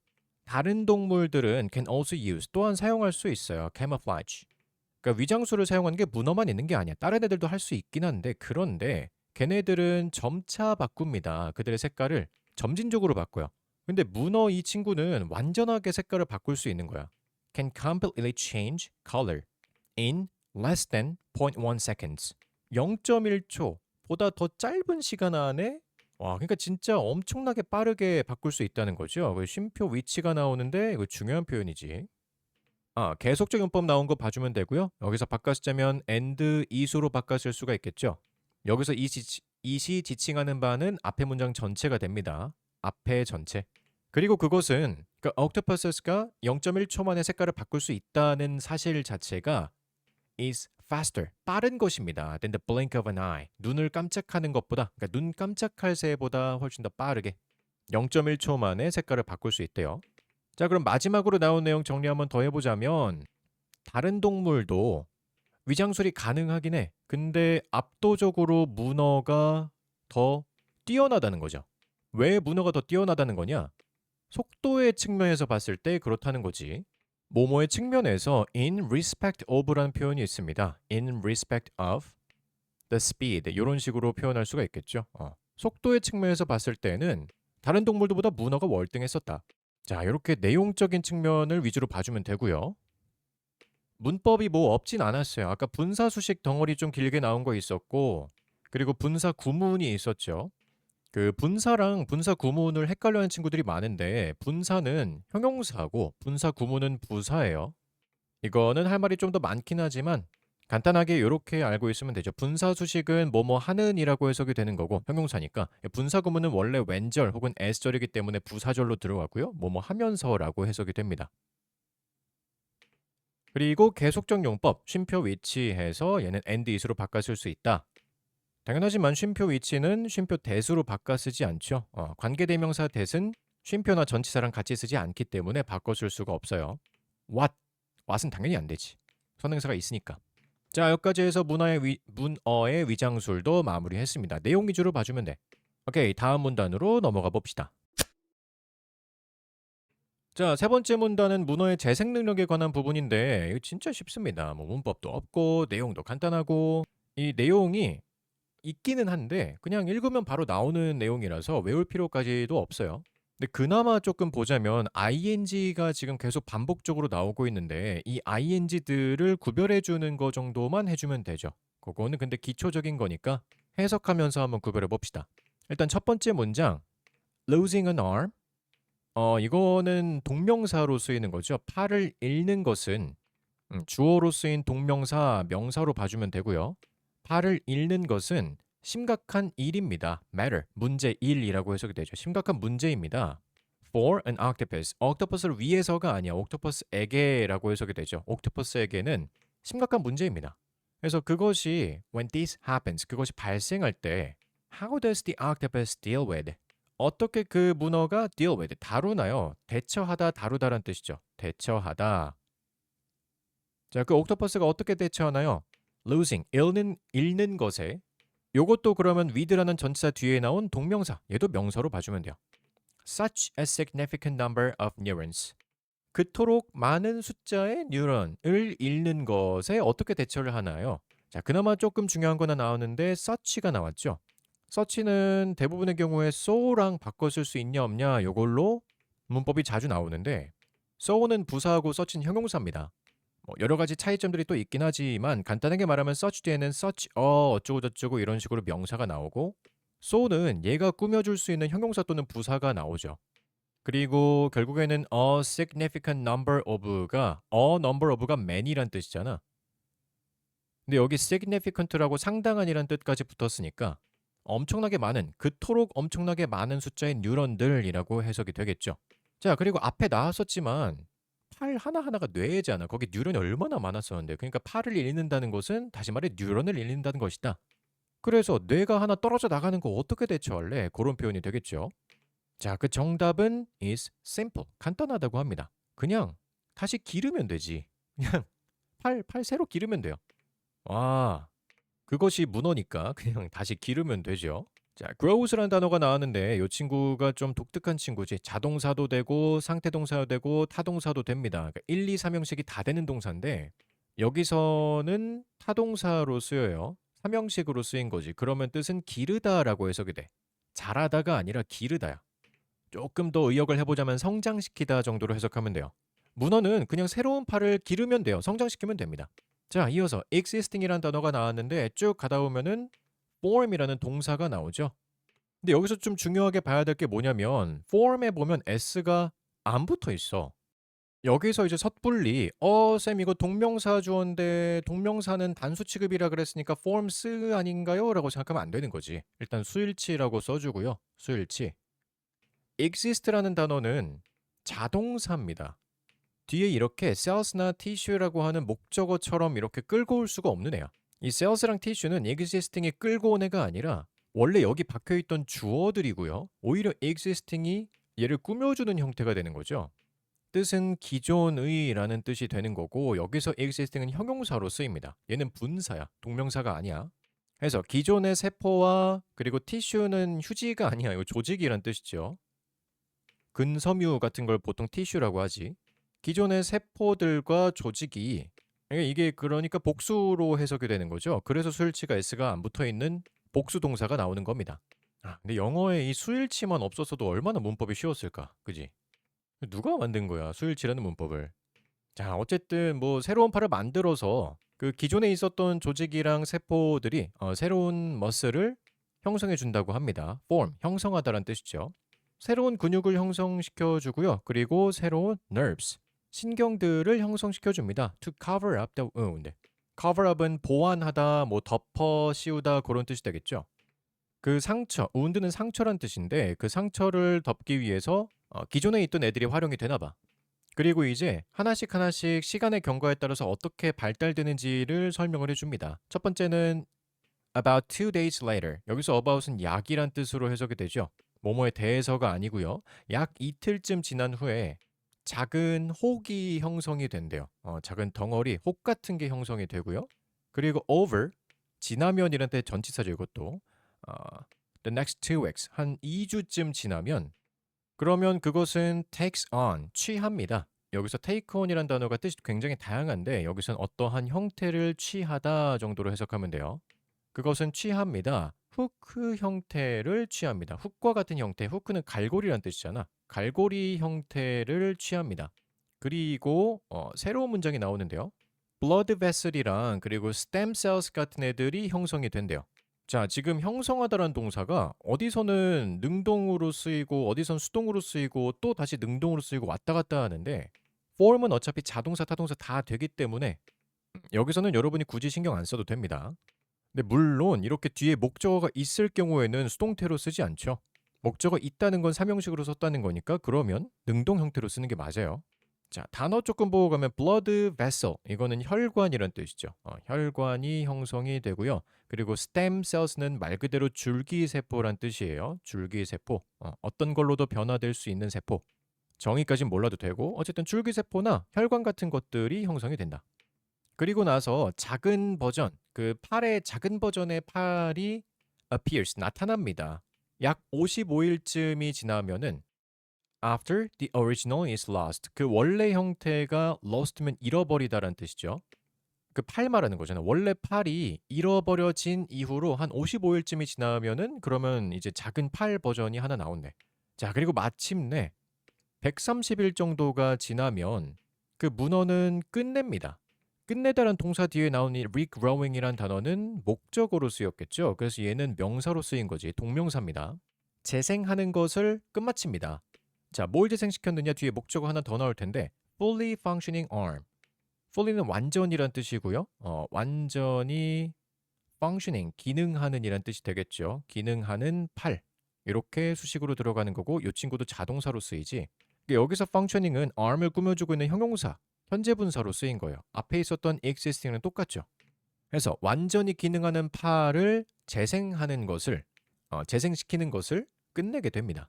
다른 동물들은 can also use, 또한 사용할 수 있어요. camouflage. 그러니까 위장술을 사용하는 게 문어만 있는 게 아니야. 다른 애들도 할 수 있긴 한데 그런데 걔네들은 점차 바꿉니다. 그들의 색깔을 점진적으로 바꿔요. 근데 문어 이 친구는 완전하게 색깔을 바꿀 수 있는 거야. Can completely change color in less than 0.1 seconds. 0.1초 보다 더 짧은 시간 안에 와, 그러니까 진짜 엄청나게 빠르게 바꿀 수 있다는 거죠. 그 쉼표 위치가 나오는데 이거 중요한 표현이지. 계속적 용법 나온 거 봐주면 되고요. 여기서 바꿔쓰자면 and is로 바꿔쓸 수가 있겠죠. 여기서 is이 지칭하는 바는 앞에 문장 전체가 됩니다. 앞에 전체. 그리고 그것은 그러니까 octopus가 0.1초 만에 색깔을 바꿀 수 있다는 사실 자체가 is faster, 빠른 것입니다. than the blink of an eye. 눈을 깜짝하는 것보다, 그러니까 눈 깜짝할 새보다 훨씬 더 빠르게 0.1초 만에 색깔을 바꿀 수 있대요. 자, 그럼 마지막으로 나온 내용 정리 한번 더 해보자면 다른 동물도 위장술이 가능하긴 해. 근데 압도적으로 문어가 더 뛰어나다는 거죠. 왜 문어가 더 뛰어나다는 거냐? 속도의 측면에서 봤을 때 그렇다는 거지. 뭐뭐의 측면에서 in respect of라는 표현이 있습니다. in respect of the speed 이런 식으로 표현할 수가 있겠죠. 속도의 측면에서 봤을 때는 다른 동물들보다 문어가 월등했었다. 자, 이렇게 내용적인 측면을 위주로 봐주면 되고요. 문법이 뭐 없진 않았어요. 아까 분사수식 덩어리 좀 길게 나온 거 있었고 그리고 분사 구문이 있었죠. 그 분사랑 분사 구문을 헷갈려하는 친구들이 많은데 분사는 형용사고 분사 구문은 부사예요. 이거는 할 말이 좀 더 많긴 하지만 간단하게 이렇게 알고 있으면 되죠. 분사 수식은 뭐뭐 하는이라고 해석이 되는 거고 형용사니까 분사 구문은 원래 왼절 혹은 S절이기 때문에 부사절로 들어가고요. 뭐뭐 하면서라고 해석이 됩니다. 그리고 계속적 용법, 쉼표 위치해서 얘는 and is로 바꿔 쓸 수 있다. 당연하지만 쉼표 위치는 쉼표 대수로 바꿔 쓰지 않죠. 관계대명사 대은 쉼표나 전치사랑 같이 쓰지 않기 때문에 바꿔 쓸 수가 없어요. what은 당연히 안 되지. 선행사가 있으니까. 자, 여기까지 해서 문어의 위장술도 마무리했습니다. 내용 위주로 봐주면 돼. 오케이, 다음 문단으로 넘어가 봅시다. 자, 세 번째 문단은 문어의 재생 능력에 관한 부분인데 이거 진짜 쉽습니다. 뭐 문법도 없고 내용도 간단하고 이 내용이 있기는 한데 그냥 읽으면 바로 나오는 내용이라서 외울 필요까지도 없어요. 근데 그나마 조금 보자면 ing가 지금 계속 반복적으로 나오고 있는데 이 ing들을 구별해 주는 거 정도만 해주면 되죠. 그거는 근데 기초적인 거니까 해석하면서 한번 구별해 봅시다. 일단 첫 번째 문장 losing an arm 이거는 동명사로 쓰이는 거죠. 팔을 잃는 것은 주어로 쓰인 동명사 명사로 봐주면 되고요. 팔을 잃는 것은 심각한 일입니다. matter, 문제, 일이라고 해석이 되죠. 심각한 문제입니다. for an octopus, octopus를 위해서가 아니야. octopus에게라고 해석이 되죠. octopus에게는 심각한 문제입니다. 그래서 그것이 when this happens, 그것이 발생할 때 how does the octopus deal with? 어떻게 그 문어가 deal with, 다루나요? 대처하다, 다루다란 뜻이죠. 대처하다. 자, 그 옥토퍼스가 어떻게 대처하나요? losing, 잃는 것에 요것도 그러면 with라는 전치사 뒤에 나온 동명사, 얘도 명사로 봐주면 돼요. Such a significant number of neurons. 그토록 많은 숫자의 뉴런을 잃는 것에 어떻게 대처를 하나요? 자, 그나마 조금 중요한 거나 나오는데 such가 나왔죠. such는 대부분의 경우에 so랑 바꿔 쓸 수 있냐 없냐 요걸로 문법이 자주 나오는데 so는 부사하고 such는 형용사입니다. 뭐 여러 가지 차이점들이 또 있긴 하지만 간단하게 말하면 such 뒤에는 such a 어쩌고 저쩌고 이런 식으로 명사가 나오고 so는 얘가 꾸며줄 수 있는 형용사 또는 부사가 나오죠. 그리고 결국에는 a significant number of가 a number of가 many란 뜻이잖아. 근데 여기 significant라고 상당한이란 뜻까지 붙었으니까 엄청나게 많은, 그토록 엄청나게 많은 숫자의 뉴런들이라고 해석이 되겠죠. 자, 그리고 앞에 나왔었지만 팔 하나하나가 뇌잖아. 거기 뉴런이 얼마나 많았었는데. 그러니까 팔을 잃는다는 것은 다시 말해 뉴런을 잃는다는 것이다. 그래서 뇌가 하나 떨어져 나가는 거 어떻게 대처할래? 그런 표현이 되겠죠. 자, 그 정답은 is simple. 간단하다고 합니다. 그냥 다시 기르면 되지. 그냥 팔 새로 기르면 돼요. 와, 그것이 문어니까 그냥 다시 기르면 되죠. 자, grows라는 단어가 나왔는데 이 친구가 좀 독특한 친구지. 자동사도 되고 상태동사도 되고 타동사도 됩니다. 그러니까 1, 2, 3형식이 다 되는 동사인데 여기서는 타동사로 쓰여요. 3형식으로 쓰인 거지. 그러면 뜻은 기르다라고 해석이 돼. 자라다가 아니라 기르다야. 조금 더 의역을 해보자면 성장시키다 정도로 해석하면 돼요. 문어는 그냥 새로운 팔을 기르면 돼요. 성장시키면 됩니다. 자, 이어서 existing이라는 단어가 나왔는데 쭉 가다 보면은 form이라는 동사가 나오죠. 근데 여기서 좀 중요하게 봐야 될 게 뭐냐면 form에 보면 s가 안 붙어 있어. 여기서 이제 섣불리 쌤 이거 동명사 주어인데 동명사는 단수 취급이라 그랬으니까 forms 아닌가요? 라고 생각하면 안 되는 거지. 일단 수일치라고 써주고요. 수일치. exist라는 단어는 자동사입니다. 뒤에 이렇게 sales나 tissue라고 하는 목적어처럼 이렇게 끌고 올 수가 없는 애야. 이 sales랑 tissue는 existing이 끌고 온 애가 아니라 원래 여기 박혀있던 주어들이고요. 오히려 existing이 얘를 꾸며주는 형태가 되는 거죠. 뜻은 기존의라는 뜻이 되는 거고 여기서 existing은 형용사로 쓰입니다. 얘는 분사야. 동명사가 아니야. 그래서 기존의 세포와 그리고 tissue는 휴지가 아니야. 이거 조직이란 뜻이죠. 근섬유 같은 걸 보통 티슈라고 하지. 기존의 세포들과 조직이 이게 그러니까 복수로 해석이 되는 거죠. 그래서 수일치가 s가 안 붙어 있는 복수 동사가 나오는 겁니다. 아, 근데 영어에 이 수일치만 없었어도 얼마나 문법이 쉬웠을까, 그지? 누가 만든 거야, 수일치라는 문법을? 자, 어쨌든 뭐 새로운 팔을 만들어서 그 기존에 있었던 조직이랑 세포들이 새로운 머슬을 형성해 준다고 합니다. form, 형성하다란 뜻이죠. 새로운 근육을 형성시켜 주고요. 그리고 새로운 nerves, 신경들을 형성시켜 줍니다. to cover up the wound. cover up은 보완하다, 뭐 덮어 씌우다 그런 뜻이 되겠죠. 그 상처, wound는 상처란 뜻인데 그 상처를 덮기 위해서 기존에 있던 애들이 활용이 되나 봐. 그리고 이제 하나씩 하나씩 시간의 경과에 따라서 어떻게 발달되는지를 설명을 해줍니다. 첫 번째는 about 2 days later. 여기서 about은 약이란 뜻으로 해석이 되죠. 뭐뭐에 대해서가 아니고요. 약 이틀쯤 지난 후에 작은 혹이 형성이 된대요. 작은 덩어리, 혹 같은 게 형성이 되고요. 그리고 over, 지나면이란 뜻의 전치사죠. 이것도 어, the next 2 weeks, 한 2주쯤 지나면 그러면 그것은 takes on, 취합니다. 여기서 take on이란 단어가 뜻이 굉장히 다양한데 여기서는 어떠한 형태를 취하다 정도로 해석하면 돼요. 그것은 취합니다. 후크 형태를 취합니다. 훅과 같은 형태, 후크는 갈고리란 뜻이잖아. 갈고리 형태를 취합니다. 그리고 새로운 문장이 나오는데요. blood vessel이랑 그리고 stem cells 같은 애들이 형성이 된대요. 자, 지금 형성하다라는 동사가 어디서는 능동으로 쓰이고 어디선 수동으로 쓰이고 또 다시 능동으로 쓰이고 왔다 갔다 하는데 form은 어차피 자동사, 타동사 다 되기 때문에 여기서는 여러분이 굳이 신경 안 써도 됩니다. 근데 물론 이렇게 뒤에 목적어가 있을 경우에는 수동태로 쓰지 않죠. 목적어 있다는 건 삼형식으로 썼다는 거니까 그러면 능동 형태로 쓰는 게 맞아요. 자, 단어 조금 보고 가면 blood vessel, 이거는 혈관이란 뜻이죠. 혈관이 형성이 되고요. 그리고 stem cells는 말 그대로 줄기세포란 뜻이에요. 줄기세포. 어떤 걸로도 변화될 수 있는 세포. 정의까진 몰라도 되고 어쨌든 줄기세포나 혈관 같은 것들이 형성이 된다. 그리고 나서 작은 버전, 그 팔의 작은 버전의 팔이 appears, 나타납니다. 약 55일쯤이 지나면은 after the original is lost. 그 원래 형태가 lost면 잃어버리다라는 뜻이죠. 그 팔 말하는 거잖아요. 원래 팔이 잃어버려진 이후로 한 55일쯤이 지나면은 그러면 이제 작은 팔 버전이 하나 나온대. 자, 그리고 마침내 130일 정도가 지나면 그 문어는 끝냅니다. 끝내다란 동사 뒤에 나온 이 regrowing이란 단어는 목적어로 쓰였겠죠. 그래서 얘는 명사로 쓰인 거지. 동명사입니다. 재생하는 것을 끝마칩니다. 자, 뭘 재생시켰느냐 뒤에 목적어 하나 더 나올 텐데 fully functioning arm. fully는 완전이란 뜻이고요. 완전히 functioning, 기능하는 이란 뜻이 되겠죠. 기능하는 팔. 이렇게 수식으로 들어가는 거고 이 친구도 자동사로 쓰이지. 여기서 functioning은 arm을 꾸며주고 있는 형용사, 현재 분사로 쓰인 거예요. 앞에 있었던 existing은 똑같죠. 그래서 완전히 기능하는 팔을 재생하는 것을, 재생시키는 것을 끝내게 됩니다.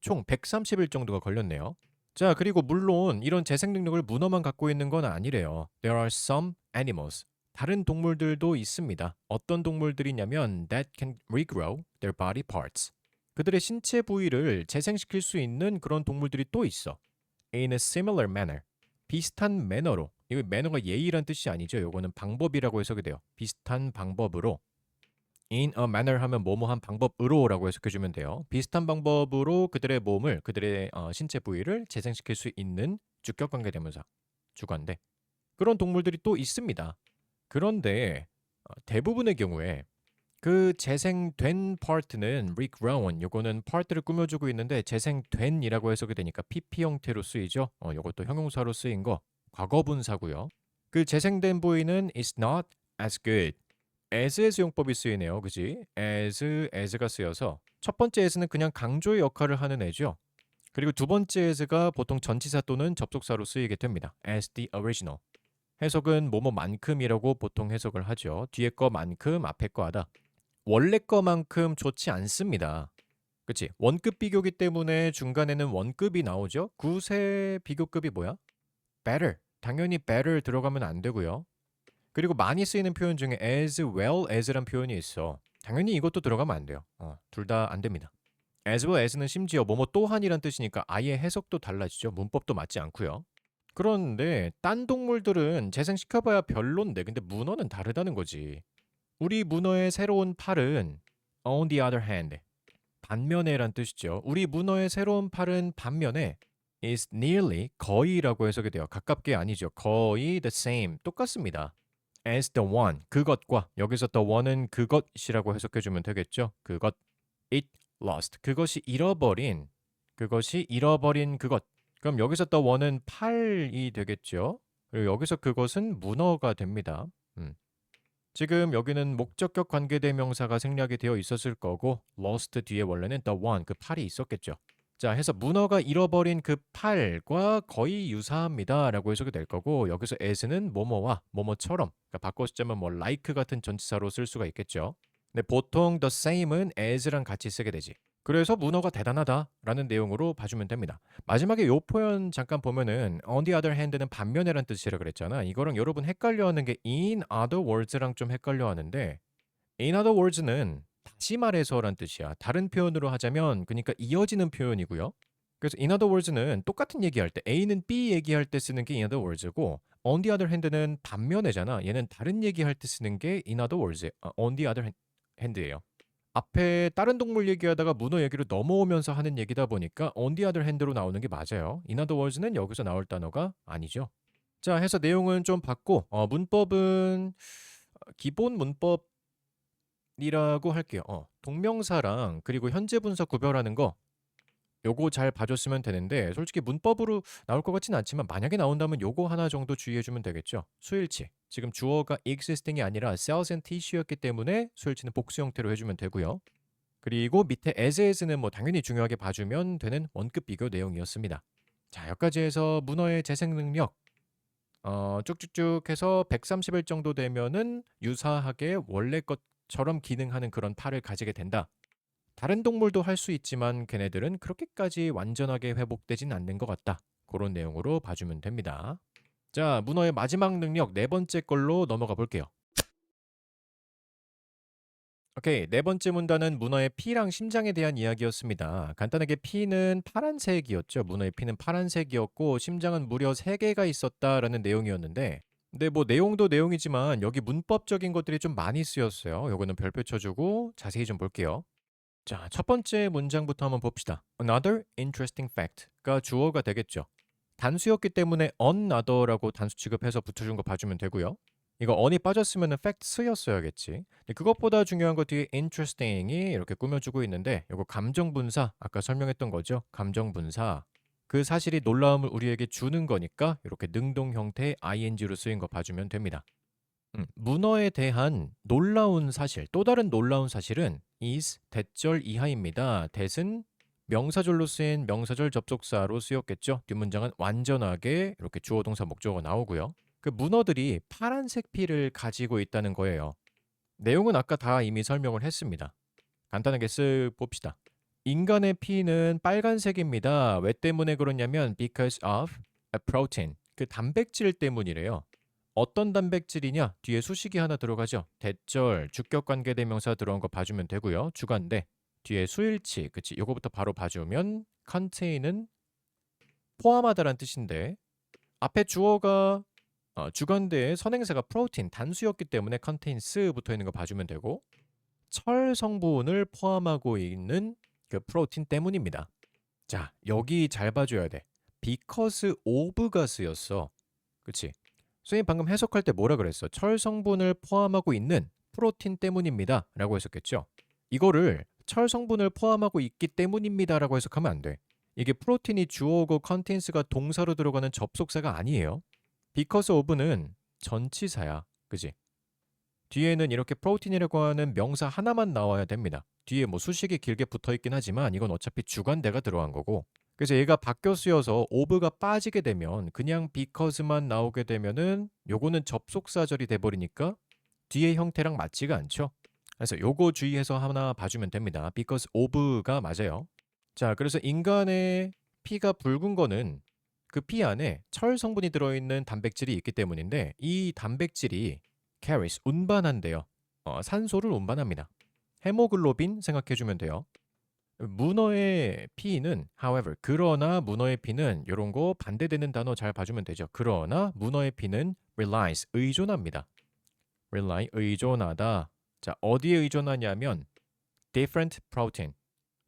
총 130일 정도가 걸렸네요. 자, 그리고 물론 이런 재생 능력을 문어만 갖고 있는 건 아니래요. There are some animals. 다른 동물들도 있습니다. 어떤 동물들이냐면 that can regrow their body parts. 그들의 신체 부위를 재생시킬 수 있는 그런 동물들이 또 있어. In a similar manner. 비슷한 매너로. 이거 매너가 예의란 뜻이 아니죠. 이거는 방법이라고 해석이 돼요. 비슷한 방법으로. In a manner 하면 뭐뭐한 방법으로라고 해석해주면 돼요. 비슷한 방법으로 그들의 몸을, 그들의 신체 부위를 재생시킬 수 있는 주격관계대명사, 주관대. 그런 동물들이 또 있습니다. 그런데 대부분의 경우에 그 재생된 파트는 regrown, 요거는 파트를 꾸며주고 있는데 재생된이라고 해석이 되니까 PP 형태로 쓰이죠. 요것도 형용사로 쓰인 거 과거분사고요. 그 재생된 부위는 is not as good. as의 수용법이 쓰이네요. 그지? as가 쓰여서 첫 번째 as는 그냥 강조의 역할을 하는 애죠. 그리고 두 번째 as가 보통 전치사 또는 접속사로 쓰이게 됩니다. as the original. 해석은 뭐뭐만큼이라고 보통 해석을 하죠. 뒤에 거만큼 앞에 거 하다. 원래 거만큼 좋지 않습니다. 그치? 원급 비교기 때문에 중간에는 원급이 나오죠. 구세 비교급이 뭐야? better. 당연히 better 들어가면 안 되고요. 그리고 많이 쓰이는 표현 중에 as well as란 표현이 있어. 당연히 이것도 들어가면 안 돼요. 둘 다 안 됩니다. as well as는 심지어 뭐뭐 또한이란 뜻이니까 아예 해석도 달라지죠. 문법도 맞지 않고요. 그런데 딴 동물들은 재생시켜봐야 별론데 근데 문어는 다르다는 거지. 우리 문어의 새로운 팔은 on the other hand, 반면에란 뜻이죠. 우리 문어의 새로운 팔은 반면에 is nearly, 거의라고 해석이 돼요. 가깝게 아니죠. 거의 the same, 똑같습니다. as the one, 그것과 여기서 the one은 그것이라고 해석해주면 되겠죠. 그것, it lost, 그것이 잃어버린 그것. 그럼 여기서 the one은 팔이 되겠죠. 그리고 여기서 그것은 문어가 됩니다. 지금 여기는 목적격 관계대명사가 생략이 되어 있었을 거고 lost 뒤에 원래는 the one, 그 팔이 있었겠죠. 자, 해서 문어가 잃어버린 그 팔과 거의 유사합니다 라고 해석이 될 거고 여기서 as는 뭐뭐와 뭐뭐처럼, 그러니까 바꿔 쓰자면 뭐 like 같은 전치사로 쓸 수가 있겠죠. 근데 보통 the same은 as랑 같이 쓰게 되지. 그래서 문어가 대단하다 라는 내용으로 봐주면 됩니다. 마지막에 요 표현 잠깐 보면은 on the other hand는 반면에란 뜻이라 그랬잖아. 이거랑 여러분 헷갈려하는 게 in other words랑 좀 헷갈려하는데 in other words는 다시 말해서란 뜻이야. 다른 표현으로 하자면 그러니까 이어지는 표현이고요. 그래서 in other words는 똑같은 얘기할 때 A는 B 얘기할 때 쓰는 게 in other words고 on the other hand는 반면에잖아. 얘는 다른 얘기할 때 쓰는 게 in other words, on the other hand예요. 앞에 다른 동물 얘기하다가 문어 얘기로 넘어오면서 하는 얘기다 보니까 on the other hand로 나오는 게 맞아요. in other words는 여기서 나올 단어가 아니죠. 자, 해서 내용은 좀 봤고 문법은 기본 문법이라고 할게요. 동명사랑 그리고 현재 분사 구별하는 거 요거 잘 봐줬으면 되는데 솔직히 문법으로 나올 것 같진 않지만 만약에 나온다면 요거 하나 정도 주의해주면 되겠죠. 수일치. 지금 주어가 existing이 아니라 cells and tissue였기 때문에 수일치는 복수 형태로 해주면 되고요. 그리고 밑에 as는 뭐 당연히 중요하게 봐주면 되는 원급 비교 내용이었습니다. 자, 여기까지 해서 문어의 재생 능력 쭉쭉쭉 해서 130일 정도 되면은 유사하게 원래 것처럼 기능하는 그런 팔을 가지게 된다. 다른 동물도 할 수 있지만 걔네들은 그렇게까지 완전하게 회복되진 않는 것 같다. 그런 내용으로 봐주면 됩니다. 자, 문어의 마지막 능력 네 번째 걸로 넘어가 볼게요. 오케이. 네 번째 문단은 문어의 피랑 심장에 대한 이야기였습니다. 간단하게 피는 파란색이었죠. 문어의 피는 파란색이었고 심장은 무려 3개가 있었다라는 내용이었는데 근데 뭐 내용도 내용이지만 여기 문법적인 것들이 좀 많이 쓰였어요. 요거는 별표 쳐주고 자세히 좀 볼게요. 자, 첫 번째 문장부터 한번 봅시다. Another interesting fact가 주어가 되겠죠. 단수였기 때문에 another라고 단수 취급해서 붙여준 거 봐주면 되고요. 이거 on이 빠졌으면 facts였어야겠지. 근데 그것보다 중요한 거 뒤에 interesting이 이렇게 꾸며주고 있는데 이거 감정분사 아까 설명했던 거죠. 감정분사. 그 사실이 놀라움을 우리에게 주는 거니까 이렇게 능동 형태의 ing로 쓰인 거 봐주면 됩니다. 문어에 대한 놀라운 사실, 또 다른 놀라운 사실은 is 대절 이하입니다. that은 명사절로 쓰인 명사절 접속사로 쓰였겠죠. 뒷문장은 완전하게 이렇게 주어 동사 목적어가 나오고요. 그 문어들이 파란색 피를 가지고 있다는 거예요. 내용은 아까 다 이미 설명을 했습니다. 간단하게 쓱 봅시다. 인간의 피는 빨간색입니다. 왜 때문에 그러냐면 because of a protein. 그 단백질 때문이래요. 어떤 단백질이냐? 뒤에 수식이 하나 들어가죠. 대절, 주격관계대명사 들어온 거 봐주면 되고요. 주관대. 뒤에 수일치, 그치? 요거부터 바로 봐주면 contain은 포함하다란 뜻인데 앞에 주어가 주관대에 선행사가 프로틴, 단수였기 때문에 contains 붙어 있는 거 봐주면 되고 철 성분을 포함하고 있는 그 프로틴 때문입니다. 자, 여기 잘 봐줘야 돼. because of가 쓰였어. 그치? 선생님 방금 해석할 때 뭐라 그랬어? 철 성분을 포함하고 있는 프로틴 때문입니다. 라고 했었겠죠? 이거를 철 성분을 포함하고 있기 때문입니다. 라고 해석하면 안 돼. 이게 프로틴이 주어고 contains가 동사로 들어가는 접속사가 아니에요. because of는 전치사야. 그지? 뒤에는 이렇게 프로틴이라고 하는 명사 하나만 나와야 됩니다. 뒤에 뭐 수식이 길게 붙어 있긴 하지만 이건 어차피 주관대가 들어간 거고 그래서 얘가 바뀌어 쓰여서 of가 빠지게 되면 그냥 because만 나오게 되면은 요거는 접속사절이 돼버리니까 뒤에 형태랑 맞지가 않죠. 그래서 요거 주의해서 하나 봐주면 됩니다. because of가 맞아요. 자, 그래서 인간의 피가 붉은 거는 그 피 안에 철 성분이 들어있는 단백질이 있기 때문인데 이 단백질이 carries 운반한대요. 산소를 운반합니다. 헤모글로빈 생각해주면 돼요. 문어의 피는 however 그러나 문어의 피는 이런 거 반대되는 단어 잘 봐주면 되죠. 그러나 문어의 피는 relies 의존합니다. rely 의존하다. 자, 어디에 의존하냐면 different protein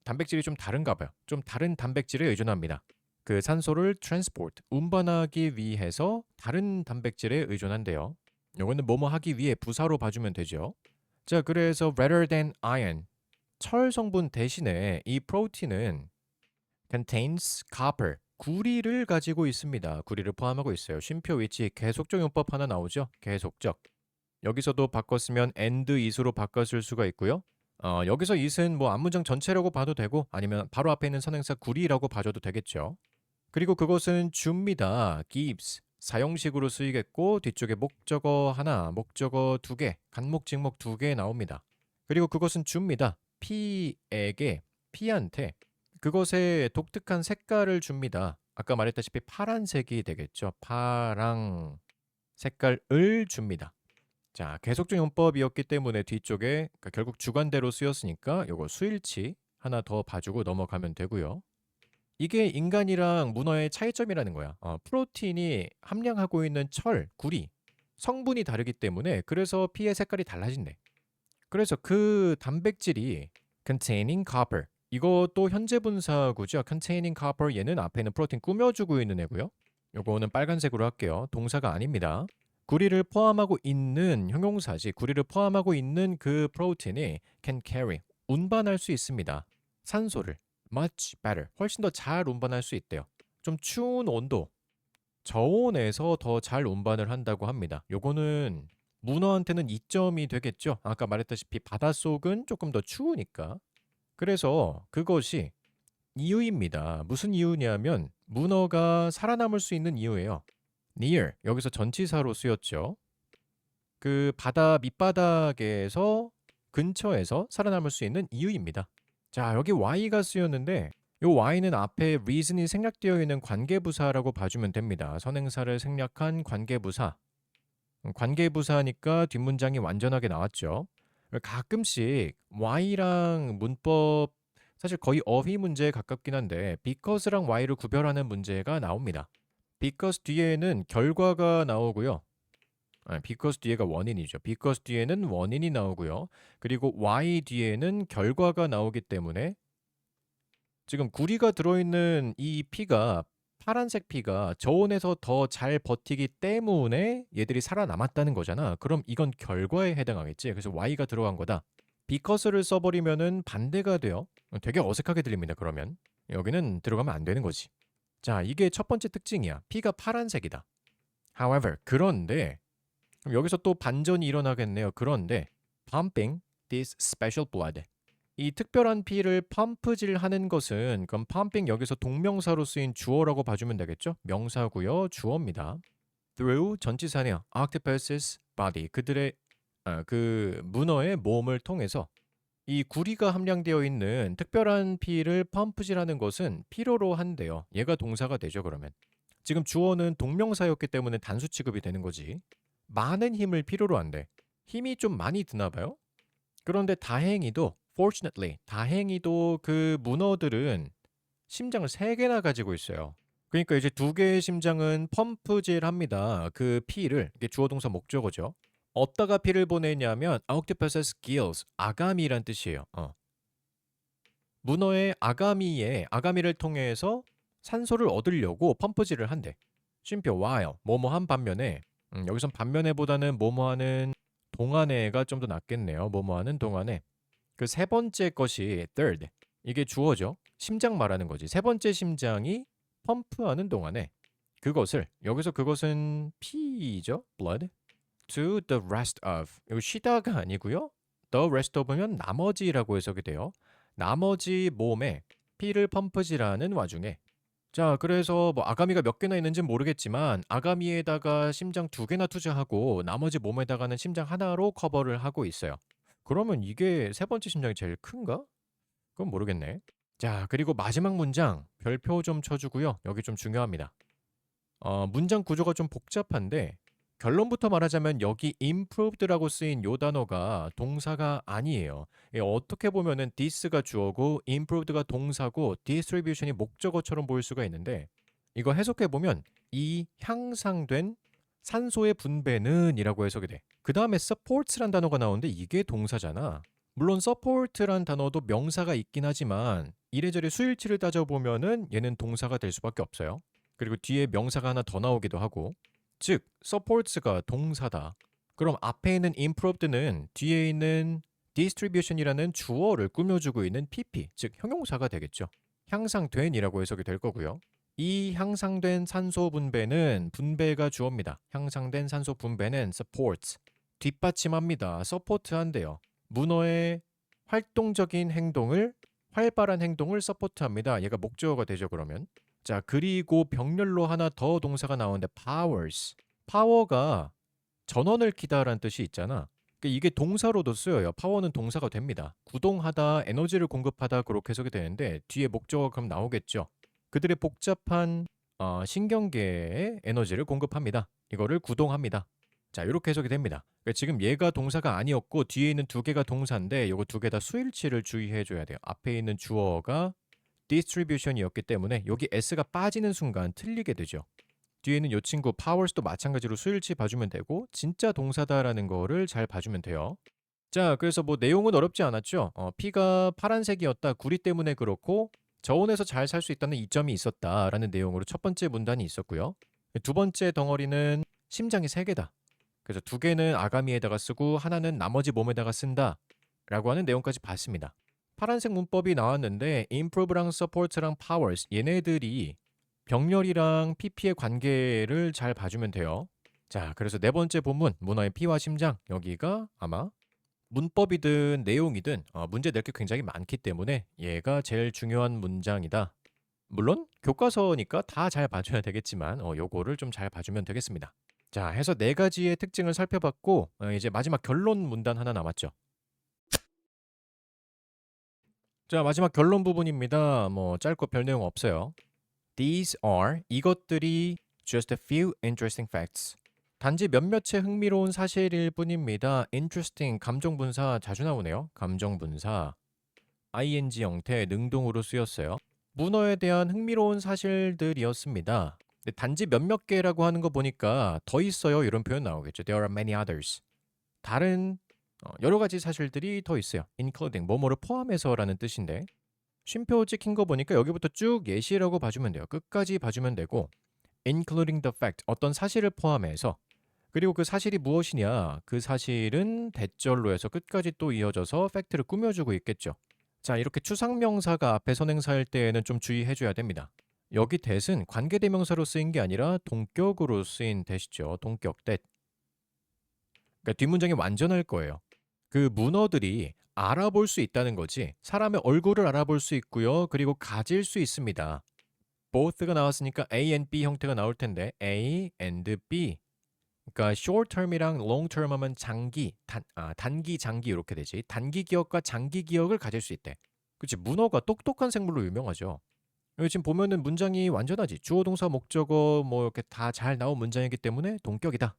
단백질이 좀 다른가 봐요. 좀 다른 단백질에 의존합니다. 그 산소를 transport 운반하기 위해서 다른 단백질에 의존한대요. 요거는 뭐뭐 하기 위해 부사로 봐주면 되죠. 자, 그래서 rather than iron 철 성분 대신에 이 프로틴은 contains copper 구리를 가지고 있습니다. 구리를 포함하고 있어요. 쉼표 위치 계속적 용법 하나 나오죠. 계속적. 여기서도 바꿨으면 and is로 바꿨을 수가 있고요. 여기서 it은 뭐 앞문장 전체라고 봐도 되고 아니면 바로 앞에 있는 선행사 구리라고 봐줘도 되겠죠. 그리고 그것은 줍니다. gives 사용식으로 쓰이겠고 뒤쪽에 목적어 하나, 목적어 2개, 간목, 직목 2개 나옵니다. 그리고 그것은 줍니다. P에게, P한테 그것의 독특한 색깔을 줍니다. 아까 말했다시피 파란색이 되겠죠. 파랑 색깔을 줍니다. 자, 계속적 용법이었기 때문에 뒤쪽에 그러니까 결국 주관대로 쓰였으니까 요거 수일치 하나 더 봐주고 넘어가면 되고요. 이게 인간이랑 문어의 차이점이라는 거야. 프로틴이 함량하고 있는 철, 구리, 성분이 다르기 때문에 그래서 피의 색깔이 달라진대. 그래서 그 단백질이 containing copper 이것도 현재 분사구죠. containing copper 얘는 앞에 있는 프로틴 꾸며주고 있는 애고요. 요거는 빨간색으로 할게요. 동사가 아닙니다. 구리를 포함하고 있는 형용사지. 구리를 포함하고 있는 그 프로틴이 can carry 운반할 수 있습니다. 산소를 much better 훨씬 더 잘 운반할 수 있대요. 좀 추운 온도 저온에서 더 잘 운반을 한다고 합니다. 요거는 문어한테는 이점이 되겠죠. 아까 말했다시피 바닷속은 조금 더 추우니까. 그래서 그것이 이유입니다. 무슨 이유냐면 문어가 살아남을 수 있는 이유예요. near 여기서 전치사로 쓰였죠. 그 바다 밑바닥에서 근처에서 살아남을 수 있는 이유입니다. 자, 여기 y가 쓰였는데 요 Y는 앞에 reason이 생략되어 있는 관계부사라고 봐주면 됩니다. 선행사를 생략한 관계부사. 관계부사니까 뒷문장이 완전하게 나왔죠. 가끔씩 Y랑 문법 사실 거의 어휘 문제에 가깝긴 한데 because랑 Y를 구별하는 문제가 나옵니다. because 뒤에는 결과가 나오고요. because 뒤에가 원인이죠. because 뒤에는 원인이 나오고요. 그리고 Y 뒤에는 결과가 나오기 때문에 지금 구리가 들어있는 이 피가 파란색 피가 저온에서 더 잘 버티기 때문에 얘들이 살아남았다는 거잖아. 그럼 이건 결과에 해당하겠지. 그래서 Y가 들어간 거다. because를 써버리면은 반대가 돼요. 되게 어색하게 들립니다. 그러면 여기는 들어가면 안 되는 거지. 자, 이게 첫 번째 특징이야. 피가 파란색이다. However, 그런데 그럼 여기서 또 반전이 일어나겠네요. 그런데 pumping this special blood. 이 특별한 피를 펌프질하는 것은 그럼 pumping 여기서 동명사로 쓰인 주어라고 봐주면 되겠죠? 명사고요. 주어입니다. through 전치사네요. octopus's body. 그들의 그 문어의 몸을 통해서 이 구리가 함량되어 있는 특별한 피를 펌프질하는 것은 필요로 한대요. 얘가 동사가 되죠, 그러면. 지금 주어는 동명사였기 때문에 단수 취급이 되는 거지. 많은 힘을 필요로 한대. 힘이 좀 많이 드나 봐요. 그런데 다행히도 fortunately 다행히도 그 문어들은 심장을 3개나 가지고 있어요. 그러니까 이제 2개의 심장은 펌프질합니다. 그 피를 이게 주어 동사 목적어죠. 어디다가 피를 보내냐면 octopus's gills 아가미란 뜻이에요. 문어의 아가미를 통해서 산소를 얻으려고 펌프질을 한대. 쉼표 while 뭐뭐한 반면에 여기선 반면에보다는 뭐뭐하는 동안에가 좀 더 낫겠네요. 뭐뭐하는 동안에 그 세 번째 것이 third 이게 주어죠. 심장 말하는 거지. 세 번째 심장이 펌프하는 동안에 그것을 여기서 그것은 피죠. blood to the rest of 이거 쉬다가 아니고요. the rest of면 나머지라고 해석이 돼요. 나머지 몸에 피를 펌프질하는 와중에 자, 그래서 뭐 아가미가 몇 개나 있는지는 모르겠지만 아가미에다가 심장 2개나 투자하고 나머지 몸에다가는 심장 하나로 커버를 하고 있어요. 그러면 이게 세 번째 심장이 제일 큰가? 그건 모르겠네. 자, 그리고 마지막 문장 별표 좀 쳐주고요. 여기 좀 중요합니다. 문장 구조가 좀 복잡한데 결론부터 말하자면 여기 improved라고 쓰인 요 단어가 동사가 아니에요. 어떻게 보면은 this가 주어고 improved가 동사고 distribution이 목적어처럼 보일 수가 있는데 이거 해석해 보면 이 향상된 산소의 분배는 이라고 해석이 돼. 그 다음에 supports란 단어가 나오는데 이게 동사잖아. 물론 support란 단어도 명사가 있긴 하지만 이래저래 수일치를 따져보면은 얘는 동사가 될 수밖에 없어요. 그리고 뒤에 명사가 하나 더 나오기도 하고 즉 supports가 동사다. 그럼 앞에 있는 improved는 뒤에 있는 distribution이라는 주어를 꾸며주고 있는 pp 즉 형용사가 되겠죠. 향상된이라고 해석이 될 거고요. 이 향상된 산소 분배는 분배가 주어입니다. 향상된 산소 분배는 supports 뒷받침합니다. support한대요. 문어의 활동적인 행동을 활발한 행동을 서포트합니다. 얘가 목적어가 되죠, 그러면. 자, 그리고 병렬로 하나 더 동사가 나오는데 powers. 파워가 전원을 키다라는 뜻이 있잖아. 그러니까 이게 동사로도 쓰여요. 파워는 동사가 됩니다. 구동하다, 에너지를 공급하다 그렇게 해석이 되는데 뒤에 목적어가 그럼 나오겠죠. 그들의 복잡한 신경계에 에너지를 공급합니다. 이거를 구동합니다. 자, 이렇게 해석이 됩니다. 그러니까 지금 얘가 동사가 아니었고 뒤에 있는 2개가 동사인데 이거 2개 다 수일치를 주의해 줘야 돼요. 앞에 있는 주어가 distribution이었기 때문에 여기 s가 빠지는 순간 틀리게 되죠. 뒤에 있는 이 친구 powers도 마찬가지로 수일치 봐주면 되고 진짜 동사다라는 거를 잘 봐주면 돼요. 자, 그래서 뭐 내용은 어렵지 않았죠. 피가 파란색이었다. 구리 때문에 그렇고 저온에서 잘 살 수 있다는 이점이 있었다라는 내용으로 첫 번째 문단이 있었고요. 두 번째 덩어리는 심장이 3개다. 그래서 2개는 아가미에다가 쓰고 하나는 나머지 몸에다가 쓴다 라고 하는 내용까지 봤습니다. 파란색 문법이 나왔는데 improve랑 support랑 powers 얘네들이 병렬이랑 pp의 관계를 잘 봐주면 돼요. 자, 그래서 네 번째 본문 문어의 피와 심장 여기가 아마 문법이든 내용이든 문제 낼 게 굉장히 많기 때문에 얘가 제일 중요한 문장이다. 물론 교과서니까 다 잘 봐줘야 되겠지만 요거를 좀 잘 봐주면 되겠습니다. 자, 해서 4가지의 특징을 살펴봤고 이제 마지막 결론 문단 하나 남았죠. 자, 마지막 결론 부분입니다. 뭐 짧고 별 내용 없어요. These are 이것들이 just a few interesting facts. 단지 몇몇의 흥미로운 사실일 뿐입니다. interesting 감정 분사 자주 나오네요. 감정 분사 ing 형태 능동으로 쓰였어요. 문어에 대한 흥미로운 사실들이었습니다. 근데 단지 몇몇 개라고 하는 거 보니까 더 있어요. 이런 표현 나오겠죠. There are many others. 다른 여러 가지 사실들이 더 있어요. including 뭐뭐를 포함해서라는 뜻인데 쉼표 찍힌 거 보니까 여기부터 쭉 예시라고 봐주면 돼요. 끝까지 봐주면 되고 including the fact 어떤 사실을 포함해서 그리고 그 사실이 무엇이냐 그 사실은 대절로 해서 끝까지 또 이어져서 팩트를 꾸며주고 있겠죠. 자, 이렇게 추상명사가 앞에 선행사일 때에는 좀 주의해줘야 됩니다. 여기 that은 관계대명사로 쓰인 게 아니라 동격으로 쓰인 that이죠. 동격 that. 그러니까 뒷문장이 완전할 거예요. 그 문어들이 알아볼 수 있다는 거지. 사람의 얼굴을 알아볼 수 있고요. 그리고 가질 수 있습니다. both가 나왔으니까 A and B 형태가 나올 텐데 A and B. 그러니까 short term이랑 long term 하면 단기, 장기 이렇게 되지. 단기 기억과 장기 기억을 가질 수 있대. 그치, 문어가 똑똑한 생물로 유명하죠. 여기 지금 보면은 문장이 완전하지. 주어, 동사, 목적어 뭐 이렇게 다 잘 나온 문장이기 때문에 동격이다.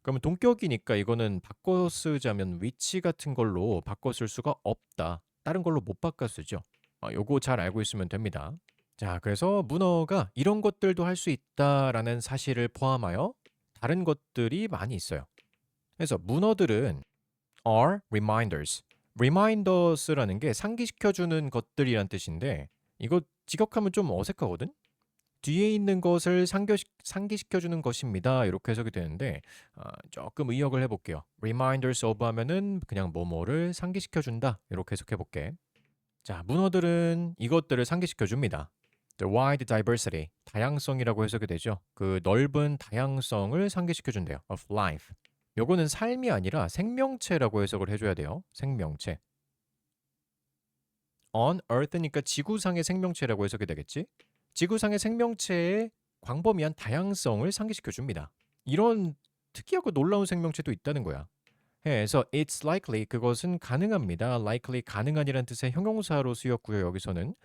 그러면 동격이니까 이거는 바꿔 쓰자면 위치 같은 걸로 바꿔 쓸 수가 없다. 다른 걸로 못 바꿔 쓰죠. 요거 잘 알고 있으면 됩니다. 자, 그래서 문어가 이런 것들도 할 수 있다라는 사실을 포함하여 다른 것들이 많이 있어요. 그래서 문어들은 are reminders. reminders라는 게 상기시켜주는 것들이란 뜻인데 이거 직역하면 좀 어색하거든? 뒤에 있는 것을 상기시켜주는 것입니다. 이렇게 해석이 되는데 조금 의역을 해볼게요. reminders of 하면은 그냥 뭐뭐를 상기시켜준다. 이렇게 해석해볼게. 자, 문어들은 이것들을 상기시켜줍니다. The wide diversity, 다양성이라고 해석이 되죠. 그 넓은 다양성을 상기시켜준대요. of life. 요거는 삶이 아니라 생명체라고 해석을 해줘야 돼요. 생명체. on earth니까 지구상의 생명체라고 해석이 되겠지? 지구상의 생명체의 광범위한 다양성을 상기시켜줍니다. 이런 특이하고 놀라운 생명체도 있다는 거야. 그래서 it's likely 그것은 가능합니다. likely 가능한이라는 뜻의 형용사로 쓰였고요. 여기서는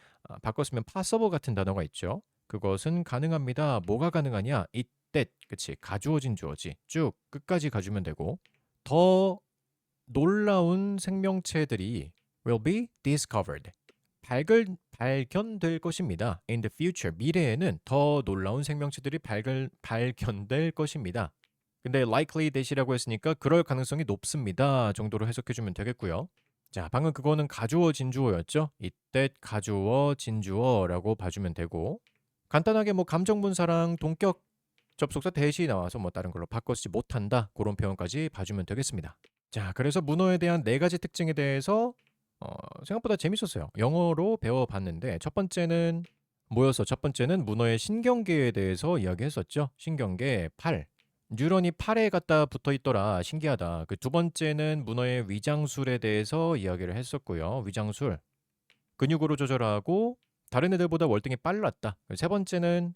바꿨으면 possible 같은 단어가 있죠. 그것은 가능합니다. 뭐가 가능하냐? it that 그치 가주어진 주어지 쭉 끝까지 가주면 되고 더 놀라운 생명체들이 will be discovered 발견될 것입니다. In the future 미래에는 더 놀라운 생명체들이 발견될 것입니다. 근데 likely that이라고 했으니까 그럴 가능성이 높습니다 정도로 해석해주면 되겠고요. 자, 방금 그거는 가주어 진주어였죠. 이때 가주어 진주어라고 봐주면 되고 간단하게 뭐 감정분사랑 동격 접속사 대시 나와서 뭐 다른 걸로 바꿔쓰지 못한다 그런 표현까지 봐주면 되겠습니다. 자, 그래서 문어에 대한 네 가지 특징에 대해서 생각보다 재밌었어요. 영어로 배워봤는데 첫 번째는 뭐였어? 첫 번째는 문어의 신경계에 대해서 이야기했었죠. 신경계 팔. 뉴런이 팔에 갖다 붙어 있더라. 신기하다. 그 두 번째는 문어의 위장술에 대해서 이야기를 했었고요. 위장술. 근육으로 조절하고 다른 애들보다 월등히 빨랐다. 세 번째는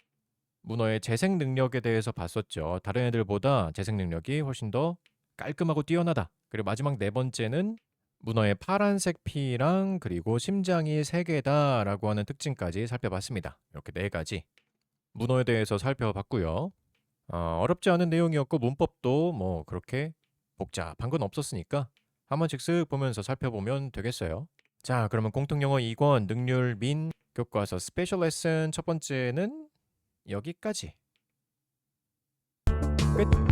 문어의 재생 능력에 대해서 봤었죠. 다른 애들보다 재생 능력이 훨씬 더 깔끔하고 뛰어나다. 그리고 마지막 네 번째는 문어의 파란색 피랑 그리고 심장이 세 개다라고 하는 특징까지 살펴봤습니다. 이렇게 네 가지 문어에 대해서 살펴봤고요. 어렵지 않은 내용이었고 문법도 뭐 그렇게 복잡한 건 없었으니까 한 번씩 쓱 보면서 살펴보면 되겠어요. 자, 그러면 공통영어 2권 능률 민 교과서 스페셜 레슨 첫 번째는 여기까지. 끝.